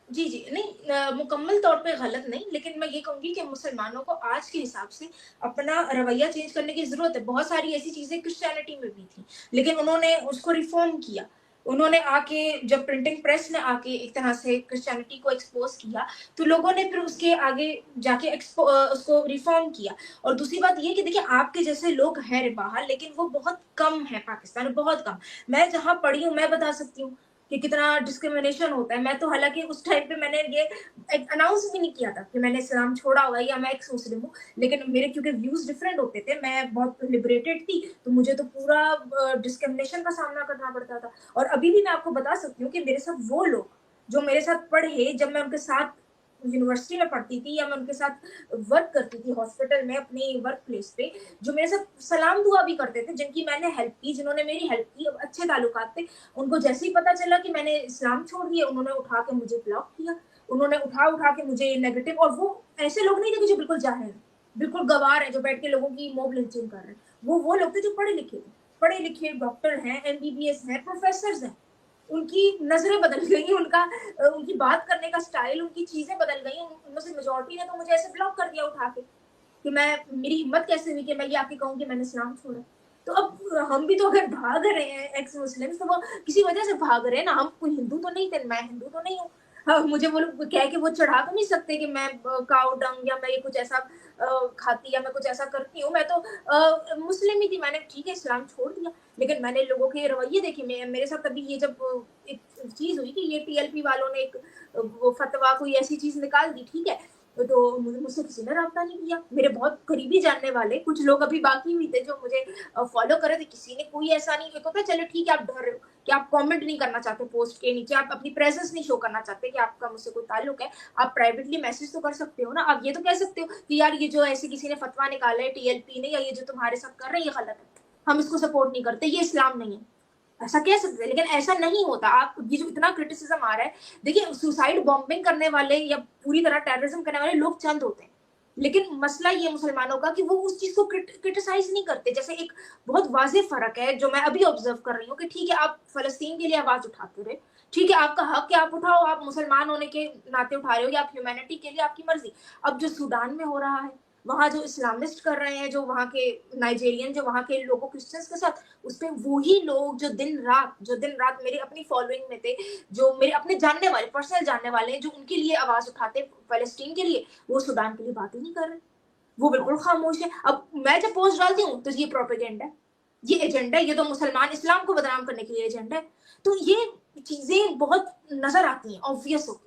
जी, जी। नहीं, मुकम्मल तौर पे गलत नहीं, लेकिन मैं ये कहूँगी कि मुसलमानों को आज के हिसाब से अपना रवैया चेंज करने की ज़रूरत है। बहुत सारी ऐसी चीज़ें क्रिश्चियनिटी में भी थी, लेकिन उन्होंने उसको रिफ़ॉर्म किया। उन्होंने आके जब प्रिंटिंग प्रेस ने आके एक तरह से क्रिश्चियनिटी को एक्सपोज़ किया, तो लोगों ने फिर उसके आगे जाके उसको रिफ़ॉर्म किया। और दूसरी बात ये है कि देखिए आपके जैसे लोग हैं बाहर, लेकिन वो बहुत कम हैं पाकिस्तान में, बहुत कम। मैं जहाँ पढ़ी हूँ, मैं बता सकती हूँ कि कितना डिस्क्रिमिनेशन होता है। मैं तो हालाँकि उस टाइम पे मैंने ये एक अनाउंस भी नहीं किया था कि मैंने इस्लाम छोड़ा हुआ है या मैं एक मुस्लिम हूँ, लेकिन मेरे क्योंकि व्यूज़ डिफरेंट होते थे, मैं बहुत लिबरेटेड थी, तो मुझे तो पूरा डिस्क्रिमिनेशन का सामना करना पड़ता था। और अभी भी मैं आपको बता सकती हूँ कि मेरे साथ वो लोग, जो मेरे साथ पढ़े, जब मैं उनके साथ यूनिवर्सिटी में पढ़ती थी या मैं उनके साथ वर्क करती थी हॉस्पिटल में अपनी वर्क प्लेस पे, जो मेरे साथ सलाम दुआ भी करते थे, जिनकी मैंने हेल्प की, जिन्होंने मेरी हेल्प की, अच्छे ताल्लुकात थे, उनको जैसे ही पता चला कि मैंने इस्लाम छोड़ दिया, उन्होंने उठा के मुझे ब्लॉक किया। उन्होंने उठा के मुझे नेगेटिव, और वो ऐसे लोग नहीं थे कि जो बिल्कुल जाहिल हैं, बिल्कुल गँवार हैं, जो बैठ के लोगों की मॉब लिंचिंग कर रहे हैं। वो लोग थे जो पढ़े लिखे थे। पढ़े लिखे डॉक्टर हैं, एमबीबीएस हैं, प्रोफेसर्स हैं। उनकी नज़रें बदल गई, उनकी बात करने का स्टाइल, उनकी चीज़ें बदल गई। उनमें से मेजॉरिटी ने तो मुझे ऐसे ब्लॉक कर दिया उठा के, कि मैं मेरी हिम्मत कैसे हुई कि मैं ये आके कहूँ कि मैंने इस्लाम छोड़ा। तो अब हम भी तो अगर भाग रहे हैं एक्स मुस्लिम्स, तो वो किसी वजह से भाग रहे हैं ना। हम कोई हिंदू तो नहीं थे, मैं हिंदू तो नहीं हूँ। हाँ, मुझे वो लोग कह के वो चढ़ा तो नहीं सकते कि मैं काऊ डंग या मैं ये कुछ ऐसा खाती या मैं कुछ ऐसा करती हूँ। मैं तो मुस्लिम ही थी, मैंने ठीक है इस्लाम छोड़ दिया, लेकिन मैंने लोगों के रवैये देखे। मेरे साथ अभी ये जब एक चीज़ हुई कि ये टीएलपी वालों ने एक वो फतवा कोई ऐसी चीज़ निकाल दी, ठीक है? तो मुझसे किसी ने राब्ता नहीं किया। मेरे बहुत करीबी जानने वाले कुछ लोग अभी बाकी भी थे जो मुझे फॉलो कर रहे थे, किसी ने कोई ऐसा नहीं। एक होता है चलो ठीक है, आप डर रहे हो कि आप कमेंट नहीं करना चाहते पोस्ट के नीचे, आप अपनी प्रेजेंस नहीं शो करना चाहते कि आपका मुझसे कोई ताल्लुक है, आप प्राइवेटली मैसेज तो कर सकते हो ना। आप ये तो कह सकते हो कि यार ये जो ऐसे किसी ने फतवा निकाला है टीएलपी ने, या ये जो तुम्हारे साथ कर रहे हैं ये गलत है, हम इसको सपोर्ट नहीं करते, ये इस्लाम नहीं है, ऐसा कह सकते हैं। लेकिन ऐसा नहीं होता। आप ये जो इतना क्रिटिसिज्म आ रहा है, देखिए सुसाइड बॉम्बिंग करने वाले या पूरी तरह टेररिज्म करने वाले लोग चंद होते हैं, लेकिन मसला ये मुसलमानों का कि वो उस चीज को क्रिटिसाइज नहीं करते। जैसे एक बहुत वाज़ेह फर्क है जो मैं अभी ऑब्जर्व कर रही हूँ कि ठीक है आप फलस्तीन के लिए आवाज उठाते रहे, ठीक है आपका हक है, आप उठाओ, आप मुसलमान होने के नाते उठा रहे हो या आप ह्यूमैनिटी के लिए, आपकी मर्जी। अब जो सूडान में हो रहा है, वहाँ जो इस्लामिस्ट कर रहे हैं, जो वहाँ के नाइजेरियन, जो वहाँ के लोगों क्रिश्चियंस के साथ, उस पे वही लोग जो दिन रात मेरे अपनी फॉलोइंग में थे, जो मेरे अपने जानने वाले, पर्सनल जानने वाले हैं, जो उनके लिए आवाज उठाते फलस्तीन के लिए, वो सूडान के लिए बात ही नहीं कर रहे। वो बिल्कुल खामोश है। अब मैं जब पोस्ट डालती हूँ तो ये प्रोपेगेंडा है, ये एजेंडा है, ये तो मुसलमान इस्लाम को बदनाम करने के लिए एजेंडा है। तो ये चीजें बहुत नजर आती हैं ऑब्वियस होकर।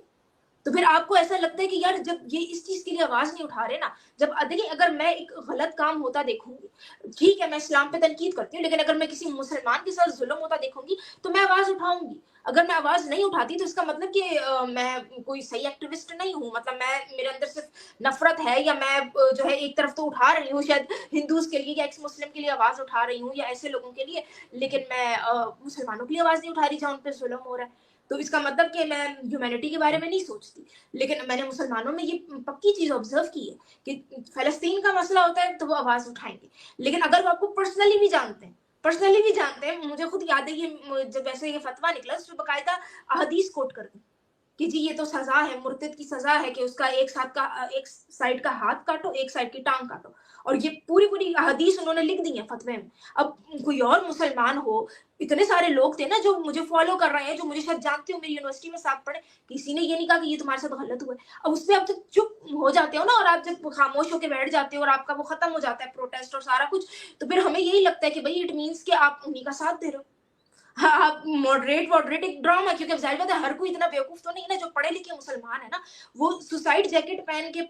तो फिर आपको ऐसा लगता है कि यार जब ये इस चीज के लिए आवाज नहीं उठा रहे ना, जब देखिए अगर मैं एक गलत काम होता देखूंगी, ठीक है मैं इस्लाम पे तनकीद करती हूँ, लेकिन अगर मैं किसी मुसलमान के साथ जुल्म होता देखूंगी तो मैं आवाज उठाऊंगी। अगर मैं आवाज नहीं उठाती तो इसका मतलब कि मैं कोई सही एक्टिविस्ट नहीं हूँ, मतलब मैं मेरे अंदर सिर्फ नफरत है, या मैं जो है एक तरफ तो उठा रही हूँ शायद हिंदूज के लिए या एक्स मुस्लिम के लिए आवाज उठा रही हूँ या ऐसे लोगों के लिए, लेकिन मैं मुसलमानों के लिए आवाज नहीं उठा रही जहाँ उन पर जुल्म हो रहा है। तो इसका मतलब कि मैं ह्यूमैनिटी के बारे में नहीं सोचती, लेकिन मैंने मुसलमानों में ये पक्की चीज ऑब्जर्व की है कि फलस्तीन का मसला होता है तो वो आवाज उठाएंगे, लेकिन अगर वो आपको पर्सनली भी जानते हैं, मुझे खुद याद है कि जब ऐसे ये फतवा निकला उसमें बाकायदा अहदीस कोट कर दी कि जी ये तो सजा है, मुर्तद की सजा है कि उसका एक साइड का हाथ काटो, एक साइड की टांग काटो। और ये पूरी हदीस उन्होंने लिख दी है फतवे में। अब कोई और मुसलमान हो, इतने सारे लोग थे ना जो मुझे फॉलो कर रहे हैं, जो मुझे शायद जानते हो, मेरी यूनिवर्सिटी में साथ पढ़े, किसी ने ये नहीं कहा कि ये तुम्हारे साथ गलत हुआ है। अब उसपे आप जब चुप हो जाते हो ना, और आप जब खामोश होकर बैठ जाते हो और आपका वो खत्म हो जाता है प्रोटेस्ट और सारा कुछ, तो फिर हमें यही लगता है कि भाई इट मीन्स कि आप उन्हीं का साथ दे रहे हो। हाँ, आप मॉडरेट एक ड्रामा है, क्योंकि अब जाहिर बात है हर कोई इतना बेवकूफ तो नहीं है ना, जो पढ़े लिखे मुसलमान है ना, वो सुसाइड जैकेट पहन के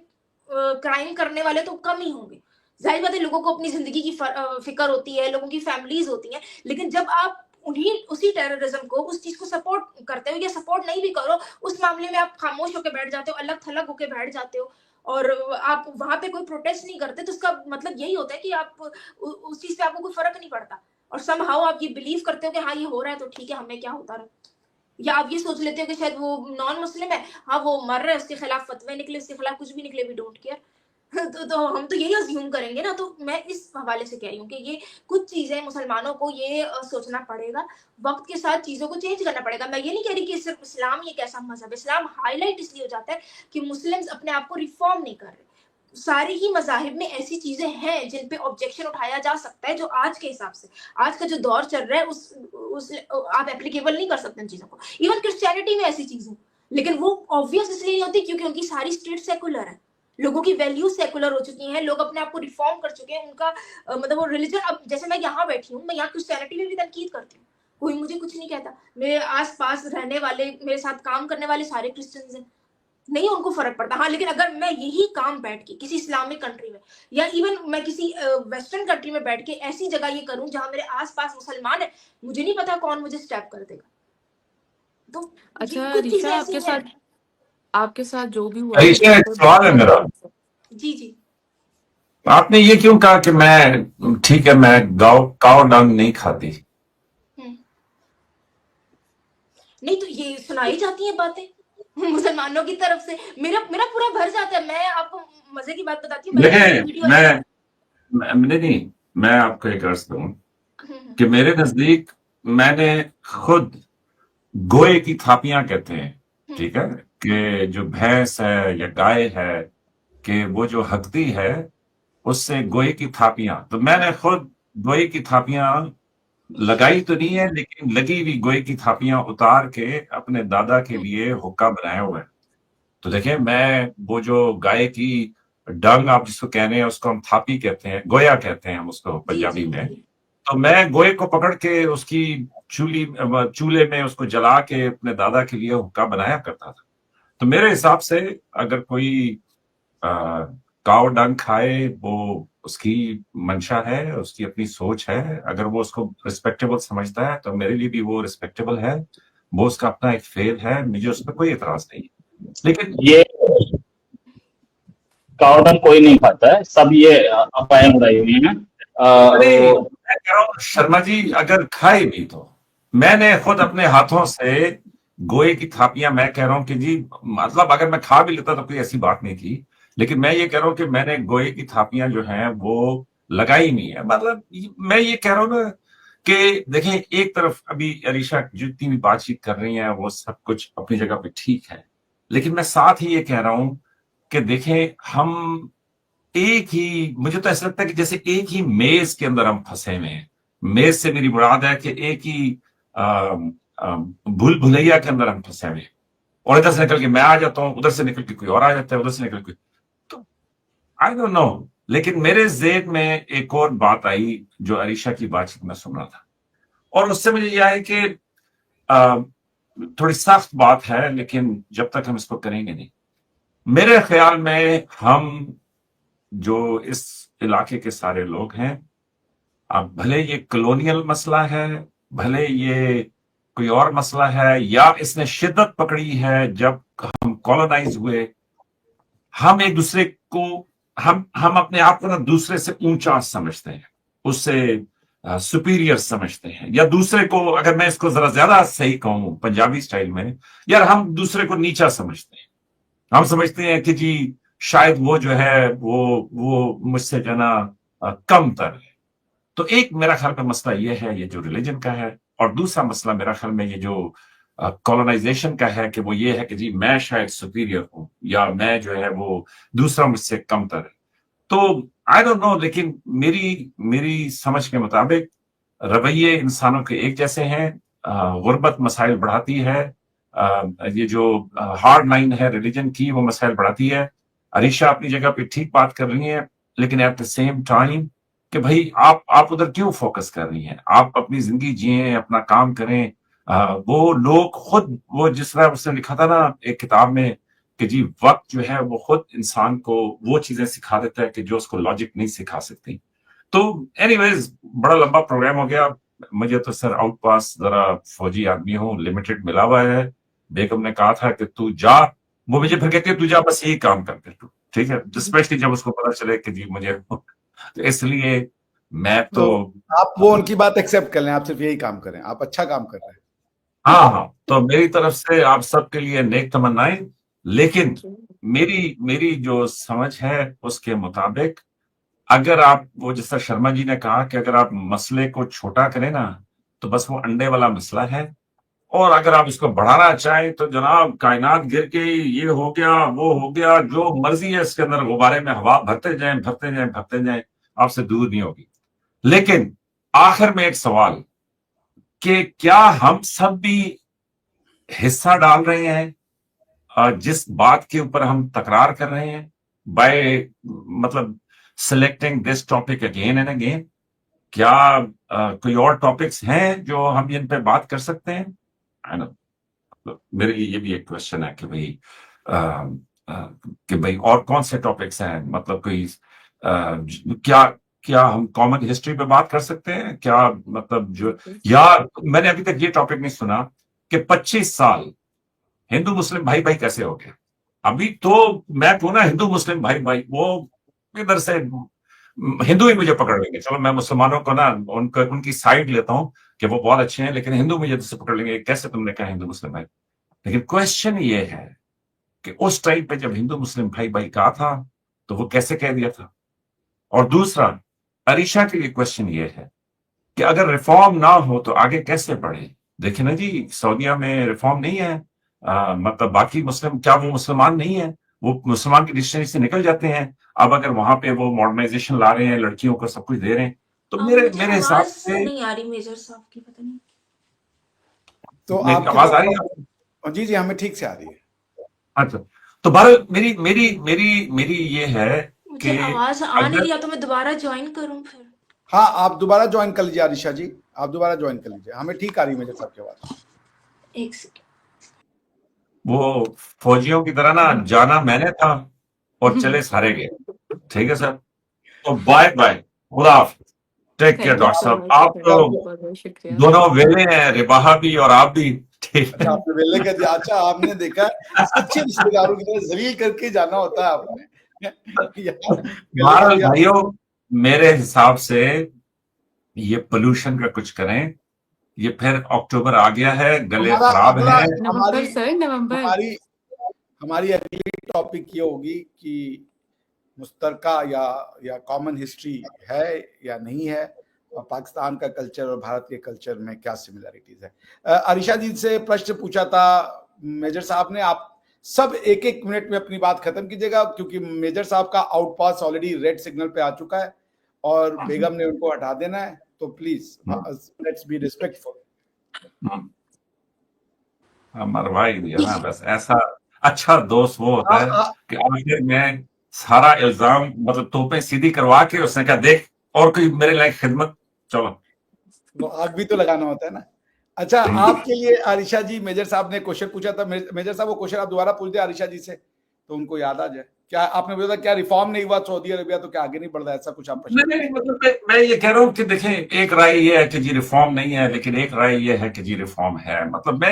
क्राइम करने वाले तो कम ही होंगे। जाहिर बात है लोगों को अपनी जिंदगी की फिक्र होती है, लोगों की फैमिलीज होती हैं, लेकिन जब आप उन्हीं उसी टेररिज्म को, उस चीज को सपोर्ट करते हो या सपोर्ट नहीं भी करो, उस मामले में आप खामोश होकर बैठ जाते हो, अलग थलग होकर बैठ जाते हो, और आप वहां पे कोई प्रोटेस्ट नहीं करते, तो उसका मतलब यही होता है कि आप उस चीज से आपको कोई फर्क नहीं पड़ता, और समहाउ आप ये बिलीव करते हो कि हाँ ये हो रहा है तो ठीक है, हमें क्या होता रहा। या आप ये सोच लेते हो कि शायद वो नॉन मुस्लिम है, हाँ वो मर रहा है, उसके खिलाफ फतवे निकले, उसके खिलाफ कुछ भी निकले, वी डोंट केयर। तो हम तो यही अज्यूम करेंगे ना। तो मैं इस हवाले से कह रही हूँ कि ये कुछ चीजें मुसलमानों को ये सोचना पड़ेगा, वक्त के साथ चीजों को चेंज करना पड़ेगा। मैं ये नहीं कह रही कि सिर्फ इस्लाम ही एक ऐसा मजहब है, इस्लाम हाईलाइट इसलिए हो जाता है कि मुस्लिम्स अपने आप को रिफॉर्म नहीं कर रहे। सारे ही मजाहिब में ऐसी चीजें हैं जिन पे ऑब्जेक्शन उठाया जा सकता है, जो आज के हिसाब से, आज का जो दौर चल रहा है उस आप एप्लीकेबल नहीं कर सकते उन चीजों को। इवन क्रिश्चियनिटी में ऐसी चीजें, लेकिन वो ऑब्वियस इसलिए नहीं होती क्योंकि उनकी सारी स्टेट सेकुलर है, लोगों की वैल्यूज सेकुलर हो चुकी हैं, लोग अपने आप को रिफॉर्म कर चुके हैं, उनका मतलब वो रिलीजन। अब जैसे मैं यहाँ बैठी हूँ, मैं यहाँ क्रिश्चियनिटी में भी तनकीद करती हूँ, कोई मुझे कुछ नहीं कहता, मेरे आस पास रहने वाले, मेरे साथ काम करने वाले सारे क्रिश्चियंस हैं, नहीं उनको फर्क पड़ता। हाँ, लेकिन अगर मैं यही काम बैठ के किसी इस्लामिक कंट्री में, या इवन मैं किसी वेस्टर्न कंट्री में बैठ के ऐसी जगह ये करूं जहां मेरे आसपास मुसलमान है, मुझे नहीं पता कौन मुझे स्टेप कर देगा। तो अच्छा कुछ चीजें ऋचा, ऐसी हैं। आपके साथ जो भी हुआ वो अरीशा, एक तो सवाल है मेरा। जी जी। आपने ये क्यों कहा कि मैं ठीक है, मैं काव डंग नहीं खाती? नहीं तो ये सुनाई जाती है बातें मुसलमानों की तरफ से, मेरा पूरा भर जाता है। मैं आपको मजे की बात बताती हूँ, देखें, नहीं, मैं आपको एक अर्ज दूं कि मेरे नजदीक, मैंने खुद गोए की थापियां कहते हैं, ठीक है, कि जो भैंस है या गाय है, कि वो जो हकती है उससे गोए की थापियां, तो मैंने खुद गोए की थापियां लगाई तो नहीं है, लेकिन लगी हुई गोए की थापियां उतार के अपने दादा के लिए हुक्का बनाया हुआ है। तो देखिए, मैं वो जो गाय की डंग आप जिसको कह रहे हैं, उसको हम थापी कहते हैं, गोया कहते हैं हम उसको पंजाबी में। तो मैं गोए को पकड़ के उसकी चूल्हे में उसको जला के अपने दादा के लिए हुक्का बनाया करता था। तो मेरे हिसाब से अगर कोई काव डंग खाए, वो उसकी मंशा है, उसकी अपनी सोच है, अगर वो उसको रिस्पेक्टेबल समझता है तो मेरे लिए भी वो रिस्पेक्टेबल है, वो उसका अपना एक फेल है, मुझे उसमें कोई एतराज नहीं। लेकिन ये काव डंग कोई नहीं खाता है, सब ये अफवाहें उड़ाई हुई हैं। मैं कह रहा हूं शर्मा जी, अगर खाए भी तो मैंने खुद अपने हाथों से गोए की थापियां, मैं कह रहा हूं कि जी, मतलब अगर मैं खा भी लेता तो कोई ऐसी बात नहीं थी, लेकिन मैं ये कह रहा हूं कि मैंने गोए की थापियां जो हैं वो लगाई नहीं है। मतलब मैं ये कह रहा हूं ना कि देखें, एक तरफ अभी अरीशा जितनी भी बातचीत कर रही है वो सब कुछ अपनी जगह पे ठीक है, लेकिन मैं साथ ही ये कह रहा हूं कि देखें, हम एक ही, मुझे तो ऐसा लगता है कि जैसे एक ही मेज के अंदर हम फंसे हुए हैं। मेज से मेरी मुराद है कि एक ही भूल भुलैया के अंदर हम फंसे हुए हैं, और इधर से निकल के मैं आ जाता हूं, उधर से निकल के कोई और आ जाता है, उधर से निकल के, तो आई डोंट नो। लेकिन मेरे ज़हन में एक और बात आई जो अरीशा की बातचीत में सुन रहा था, और उससे मुझे यह है कि थोड़ी सख्त बात है, लेकिन जब तक हम इसको करेंगे नहीं, मेरे ख्याल में हम जो इस इलाके के सारे लोग हैं, अब भले ये कॉलोनियल मसला है, भले ये कोई और मसला है, या इसने शिद्दत पकड़ी है जब हम कॉलोनाइज हुए, हम एक दूसरे को, हम अपने आप को ना दूसरे से ऊंचा समझते हैं, उससे सुपीरियर समझते हैं, या दूसरे को, अगर मैं इसको जरा ज्यादा सही कहूं पंजाबी स्टाइल में, यार हम दूसरे को नीचा समझते हैं। हम समझते हैं कि जी शायद वो जो है वो मुझसे जो ना कम तर है। तो एक मेरा ख्याल में मसला ये है, ये जो रिलीजन का है, और दूसरा मसला मेरा ख्याल में ये जो कॉलोनाइजेशन का है कि वो ये है कि जी मैं शायद सुपीरियर हूं या मैं जो है वो दूसरा मुझसे कमतर है। तो आई डोंट नो, लेकिन मेरी मेरी समझ के मुताबिक रवैये इंसानों के एक जैसे हैं। गुर्बत मसाइल बढ़ाती है, ये जो हार्ड लाइन है रिलीजन की वो मसाइल बढ़ाती है। अरीशा अपनी जगह पे ठीक बात कर रही है, लेकिन एट द सेम टाइम कि भाई आप उधर क्यों फोकस कर रही हैं? आप अपनी जिंदगी जिए, अपना काम करें। वो लोग खुद, वो जिस तरह उसने लिखा था ना एक किताब में कि जी वक्त जो है वो खुद इंसान को वो चीजें सिखा देता है कि जो उसको लॉजिक नहीं सिखा सकती। तो एनीवेज बड़ा लंबा प्रोग्राम हो गया। मुझे तो सर आउट पास, जरा फौजी आदमी हूँ, लिमिटेड मिला हुआ है। बेगम ने कहा था कि तू जा, वो मुझे फिर कहती है तू जा, बस यही काम करते तू, ठीक है, स्पेशली जब उसको पता चले कि जी मुझे तो इसलिए मैं तो आप वो उनकी बात एक्सेप्ट कर लें, आप सिर्फ यही काम करें, आप अच्छा काम कर रहे हैं। हाँ, तो मेरी तरफ से आप सबके लिए नेक तमन्नाएं। लेकिन मेरी जो समझ है उसके मुताबिक, अगर आप वो जैसा शर्मा जी ने कहा कि अगर आप मसले को छोटा करें ना तो बस वो अंडे वाला मसला है, और अगर आप इसको बढ़ाना चाहें तो जनाब कायनात गिर के ये हो गया वो हो गया, जो मर्जी है इसके अंदर गुब्बारे में हवा भरते जाएं भरते जाएं भरते जाएं, आपसे दूर नहीं होगी। लेकिन आखिर में एक सवाल कि क्या हम सब भी हिस्सा डाल रहे हैं जिस बात के ऊपर हम तकरार कर रहे हैं, बाय मतलब selecting this topic again and again? क्या कोई और टॉपिक्स हैं जो हम इन पे बात कर सकते हैं? है ना, मेरे लिए ये भी एक क्वेश्चन है कि भाई और कौन से टॉपिक्स हैं, मतलब कोई क्या क्या हम कॉमन हिस्ट्री पे बात कर सकते हैं क्या, मतलब जो, या मैंने अभी तक ये टॉपिक नहीं सुना कि 25 साल हिंदू मुस्लिम भाई भाई कैसे हो गए। अभी तो मैं कहूँ ना हिंदू मुस्लिम भाई भाई, वो इधर से हिंदू ही मुझे पकड़ लेंगे, चलो मैं मुसलमानों को ना उनकी साइड लेता हूँ कि वो बहुत अच्छे हैं, लेकिन हिंदू मुझे तो पकड़ लेंगे, कैसे तुमने कहा हिंदू मुस्लिम भाई। लेकिन क्वेश्चन ये है कि उस टाइम पे जब हिंदू मुस्लिम भाई भाई कहा था तो वो कैसे कह दिया था। और दूसरा, अरीशा के लिए क्वेश्चन ये है कि अगर रिफॉर्म ना हो तो आगे कैसे बढ़े। देखिए ना जी, सऊदीया में रिफॉर्म नहीं है, मतलब बाकी मुस्लिम, क्या वो मुसलमान नहीं है, वो मुसलमान की डिक्शनरी से निकल जाते हैं। अब अगर वहां पे वो मॉडर्नाइजेशन ला रहे हैं, लड़कियों को सब कुछ दे रहे हैं, तो मेरे हिसाब से नहीं आ रही मेजर साहब की, पता नहीं। तो मेरी आपकी आवाज आ रही है? जी हमें ठीक से आ रही है। अच्छा, तो बहरहाल मेरी मेरी मेरी मेरी ये है मुझे कि आवाज आ नहीं अगर रही, या तो मैं दोबारा ज्वाइन करूं फिर। हाँ, आप दोबारा ज्वाइन कर लीजिए आरिशा जी, आप दोबारा ज्वाइन कर लीजिए, हमें ठीक आ रही है मेजर साहब की आवाज। एक सेकंड। वो फौजियों की तरह ना जाना मैंने था और चले सारे गए, ठीक है सर, तो बाय बाय, खुदा हाफिज, टेक केयर डॉक्टर साहब। आप तो शुक्रिया। दोनों वेले हैं, रिबाहा भी और आप भी, ठीक अच्छा, है। आपने वेले कर दिया। अच्छा, आपने देखा सच्चे रिश्तेदारों की तरह जलील करके जाना होता है आपने। बहरहाल भाइयों, मेरे हिसाब से ये पोल्यूशन का कुछ करें, ये फिर अक्टूबर आ गया है, गले हमारा खराब अगला है। नवंबर सर, नवंबर। हमारी अगली टॉपिक ये होगी कि मुश्तरका या कॉमन हिस्ट्री है या नहीं है, और पाकिस्तान का कल्चर और भारत के कल्चर में क्या सिमिलरिटीज है। अरीशा जी से प्रश्न पूछा था मेजर साहब ने, आप सब एक एक मिनट में अपनी बात खत्म कीजिएगा, क्योंकि मेजर साहब का आउट पास ऑलरेडी रेड सिग्नल पे आ चुका है और बेगम ने उनको हटा देना है, तो प्लीज लेट्स बी रिस्पेक्टफुल। मरवाई दिया ना, बस ऐसा अच्छा दोस्त वो होता है कि आखिर में सारा इल्जाम, मतलब तोपें सीधी करवा के उसने कहा देख और कोई मेरे लायक खिदमत, चलो वो आग भी तो लगाना होता है ना। अच्छा, आपके लिए आरिशा जी, मेजर साहब ने क्वेश्चन पूछा था, मेजर साहब वो क्वेश्चन आप दोबारा पूछ दे आरिशा जी से तो उनको याद आ जाए। क्या आपने बोला क्या रिफॉर्म नहीं हुआ सऊदी अरबिया, तो क्या आगे नहीं बढ़ रहा, ऐसा कुछ आप नहीं, मतलब मैं ये कह रहा हूँ कि देखें, एक राय ये है कि जी रिफॉर्म नहीं है, लेकिन एक राय ये है कि जी रिफॉर्म है। मतलब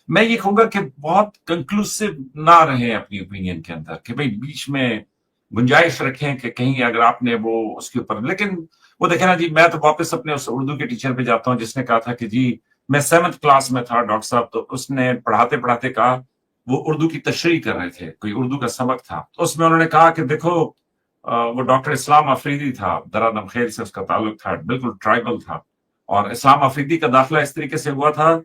मैं ये कहूंगा कि बहुत कंक्लूसिव ना रहे अपनी ओपिनियन के अंदर, कि भाई बीच में गुंजाइश रखें कि कहीं अगर आपने वो उसके ऊपर, लेकिन वो देखे ना जी, मैं तो वापस अपने उस उर्दू के टीचर पे जाता हूँ जिसने कहा था कि जी, मैं 7th क्लास में था डॉक्टर साहब, तो उसने पढ़ाते पढ़ाते कहा, वो उर्दू की तशरीह कर रहे थे, कोई उर्दू का सबक था, तो उसमें उन्होंने कहा कि देखो, वो डॉक्टर इस्लाम अफरीदी था, दरादम खेल से उसका ताल्लुक था, बिल्कुल ट्राइबल था, और इस्लाम अफरीदी का दाखिला इस तरीके से हुआ था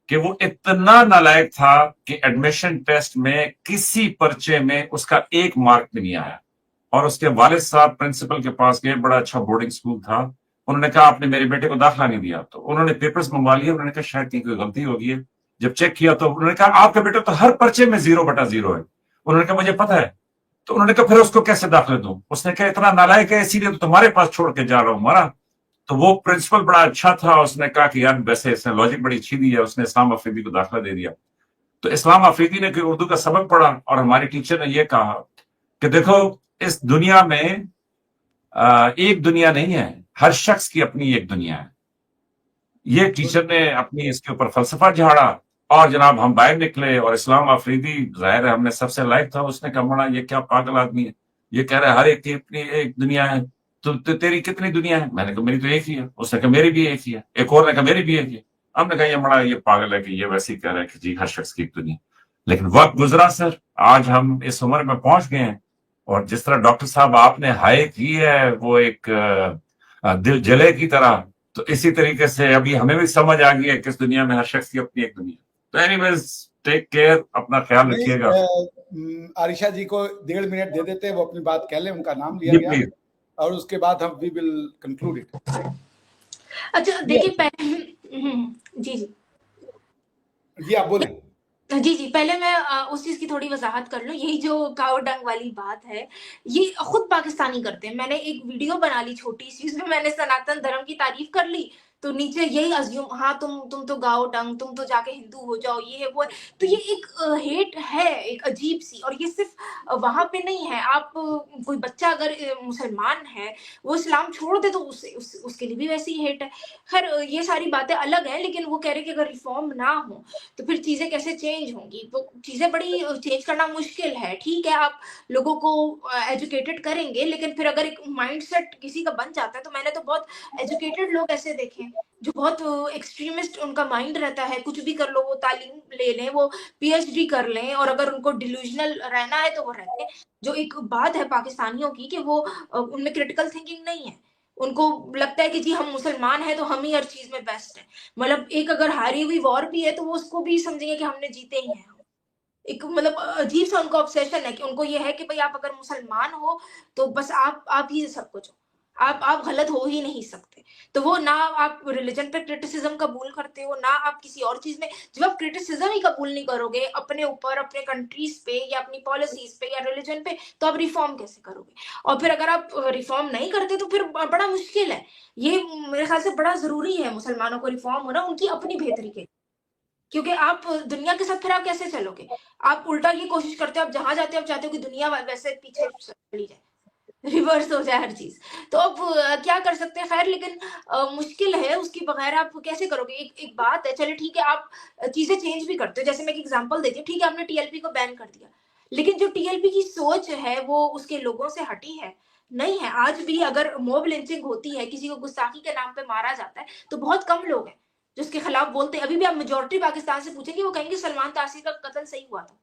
कि वो इतना नालायक था कि एडमिशन टेस्ट में किसी पर्चे में उसका 1 मार्क भी नहीं आया। और उसके वालिद साहब प्रिंसिपल के पास गए, बड़ा अच्छा बोर्डिंग स्कूल था। उन्होंने कहा आपने मेरे बेटे को दाखिला नहीं दिया। तो उन्होंने पेपर्स मंगवा लिए। उन्होंने कहा शायद कहीं कोई गलती होगी है। जब चेक किया तो उन्होंने कहा आपका बेटा तो हर पर्चे में 0/0 है। उन्होंने कहा मुझे पता है। तो उन्होंने कहा फिर उसको कैसे दाखिला दूं? उसने कहा इतना नालायक है इसीलिए तो तुम्हारे पास छोड़ के जा रहा हूं मारा। तो वो प्रिंसिपल बड़ा अच्छा था। उसने कहा कि यार वैसे इसने लॉजिक बड़ी अच्छी दी है। उसने इस्लाम अफरीदी को दाखिला दे दिया। तो इस्लाम अफरीदी ने कोई उर्दू का सबक पढ़ा और हमारी टीचर ने यह कहा कि देखो इस दुनिया में एक दुनिया नहीं है, हर शख्स की अपनी एक दुनिया है। ये टीचर ने अपनी इसके ऊपर फलसफा झाड़ा और जनाब हम बाहर निकले और इस्लाम अफरीदी जाहिर है हमने सबसे लाइक था। उसने कहा मना ये क्या पागल आदमी है, ये कह रहा है हर एक की अपनी एक दुनिया है। तो तेरी कितनी दुनिया है? मैंने कहा मेरी तो एक ही है। उसने कहा मेरी भी एक ही है। एक और ने कहा मेरी भी एक ही है। हमने कहा ये बड़ा ये पागल है कि ये वैसे ही कह रहा है कि जी हर शख्स की एक दुनिया। लेकिन वक्त गुजरा सर, आज हम इस उम्र में पहुंच गए हैं और जिस तरह डॉक्टर साहब आपने हाय की है वो एक दिल जले की तरह, तो इसी तरीके से अभी हमें भी समझ आ गई है कि इस दुनिया में हर शख्स की अपनी एक दुनिया। तो एनीवेज टेक केयर, अपना ख्याल रखिएगा। आरिशा जी को 1.5 मिनट दे देते हैं, वो अपनी बात कह लें, उनका नाम लिया जी गया प्लीज। और उसके बाद हम वी विल कंक्लूड इट। अच्छा देखिए पहले जी जी जी आप बोलें। जी, जी, पहले मैं उस चीज़ की थोड़ी वज़ाहत कर लूँ, यही जो काव डंग वाली बात है, ये खुद पाकिस्तानी करते हैं। मैंने एक वीडियो बना ली छोटी-सी, उसमें मैंने सनातन धर्म की तारीफ़ कर ली, तो नीचे यही अज़्यूम हाँ, तुम तो गाओ डंग, तुम तो जाके हिंदू हो जाओ, ये है, वो है। तो ये एक हेट है, एक अजीब-सी, और ये सिर्फ़ वहाँ पे नहीं है। आप कोई बच्चा अगर मुसलमान है, वो इस्लाम छोड़ दे तो उसके लिए भी वैसी ही हेट है। ख़ैर ये सारी बातें अलग हैं, लेकिन वो कह रहे हैं कि अगर रिफ़ॉर्म ना हो, तो फिर चीज़ें कैसे चेंज होंगी? तो चीज़ें बड़ी चेंज करना मुश्किल है। ठीक है, आप लोगों को एजुकेटेड करेंगे, लेकिन फिर अगर एक माइंडसेट किसी का बन जाता है, तो मैंने तो बहुत एजुकेटेड लोग ऐसे देखे हैं, जो बहुत एक्सट्रीमिस्ट उनका माइंड रहता है, कुछ भी कर लो, वो तालीम ले लें, वो पीएचडी कर लें और अगर उनको डिल्यूज़नल रहना है, तो वो रहते हैं। जो एक बात है पाकिस्तानियों की कि वो उनमें क्रिटिकल थिंकिंग नहीं है। उनको लगता है कि जी हम मुसलमान हैं, तो हम ही हर चीज़ में बेस्ट हैं। मतलब एक अगर हारी हुई वॉर भी है तो वो उसको भी समझेंगे कि हमने जीते ही हैं। एक मतलब अजीब सा उनका ऑब्सेशन है कि उनको ये है कि भाई आप अगर मुसलमान हो तो बस आप ही सब कुछ हो। आप गलत हो ही नहीं सकते। तो वो ना आप रिलिजन पे क्रिटिसिज्म कबूल करते हो, ना आप किसी और चीज़ में जब आप क्रिटिसिज्म ही कबूल नहीं करोगे अपने ऊपर, अपने कंट्रीज़ पे या अपनी पॉलिसीज़ पे या रिलिजन पे, तो आप रिफॉर्म कैसे करोगे? और फिर अगर आप रिफॉर्म नहीं करते तो फिर बड़ा मुश्किल है। ये मेरे ख़्याल से बड़ा ज़रूरी है मुसलमानों को रिफॉर्म होना उनकी अपनी बेहतरी के लिए। क्योंकि आप दुनिया के साथ फिर आप कैसे चलोगे? आप उल्टा ये कोशिश करते हो, आप जहाँ जाते हो आप चाहते हो कि दुनिया वैसे पीछे चली जाए, रिवर्स हो जाए हर चीज़। तो अब क्या कर सकते हैं खैर लेकिन मुश्किल है उसके बगैर आप कैसे करोगे? एक एक बात है चलिए ठीक है आप चीज़ें चेंज भी करते हो, जैसे मैं एक एग्ज़ाम्पल देती हूँ, ठीक है आपने टीएलपी को बैन कर दिया, लेकिन जो टीएलपी की सोच है वो उसके लोगों से हटी है? नहीं है, आज भी अगर मॉब लिंचिंग होती है, किसी को गुस्ताखी के नाम पे मारा जाता है, तो बहुत कम लोग हैं, जो उसके खिलाफ बोलते हैं। अभी भी आप मेजॉरिटी पाकिस्तान से पूछेंगे, वो कहेंगे सलमान तासीर का कत्ल सही हुआ था।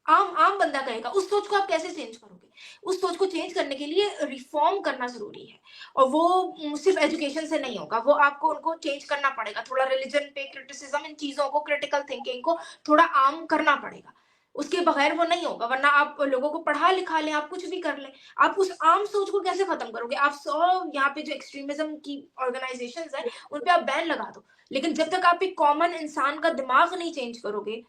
आम आम बंदा कहेगा। उस सोच को आप कैसे चेंज करोगे? उस सोच को चेंज करने के लिए रिफॉर्म करना ज़रूरी है और वो सिर्फ़ एजुकेशन से नहीं होगा, वो आपको उनको चेंज करना पड़ेगा। थोड़ा रिलिजन पे क्रिटिसिज़्म इन चीज़ों को, क्रिटिकल थिंकिंग को थोड़ा आम करना पड़ेगा। उसके बगैर वो नहीं होगा, वरना आप लोगों को पढ़ा-लिखा लें, आप कुछ भी कर लें, आप उस आम सोच को कैसे खत्म करोगे? आप 100 यहाँ पे जो एक्सट्रीमिज़्म की ऑर्गनाइज़ेशंस हैं, उन पे आप बैन लगा दो। लेकिन जब तक आप एक कॉमन इंसान का दिमाग नहीं चेंज करोगे,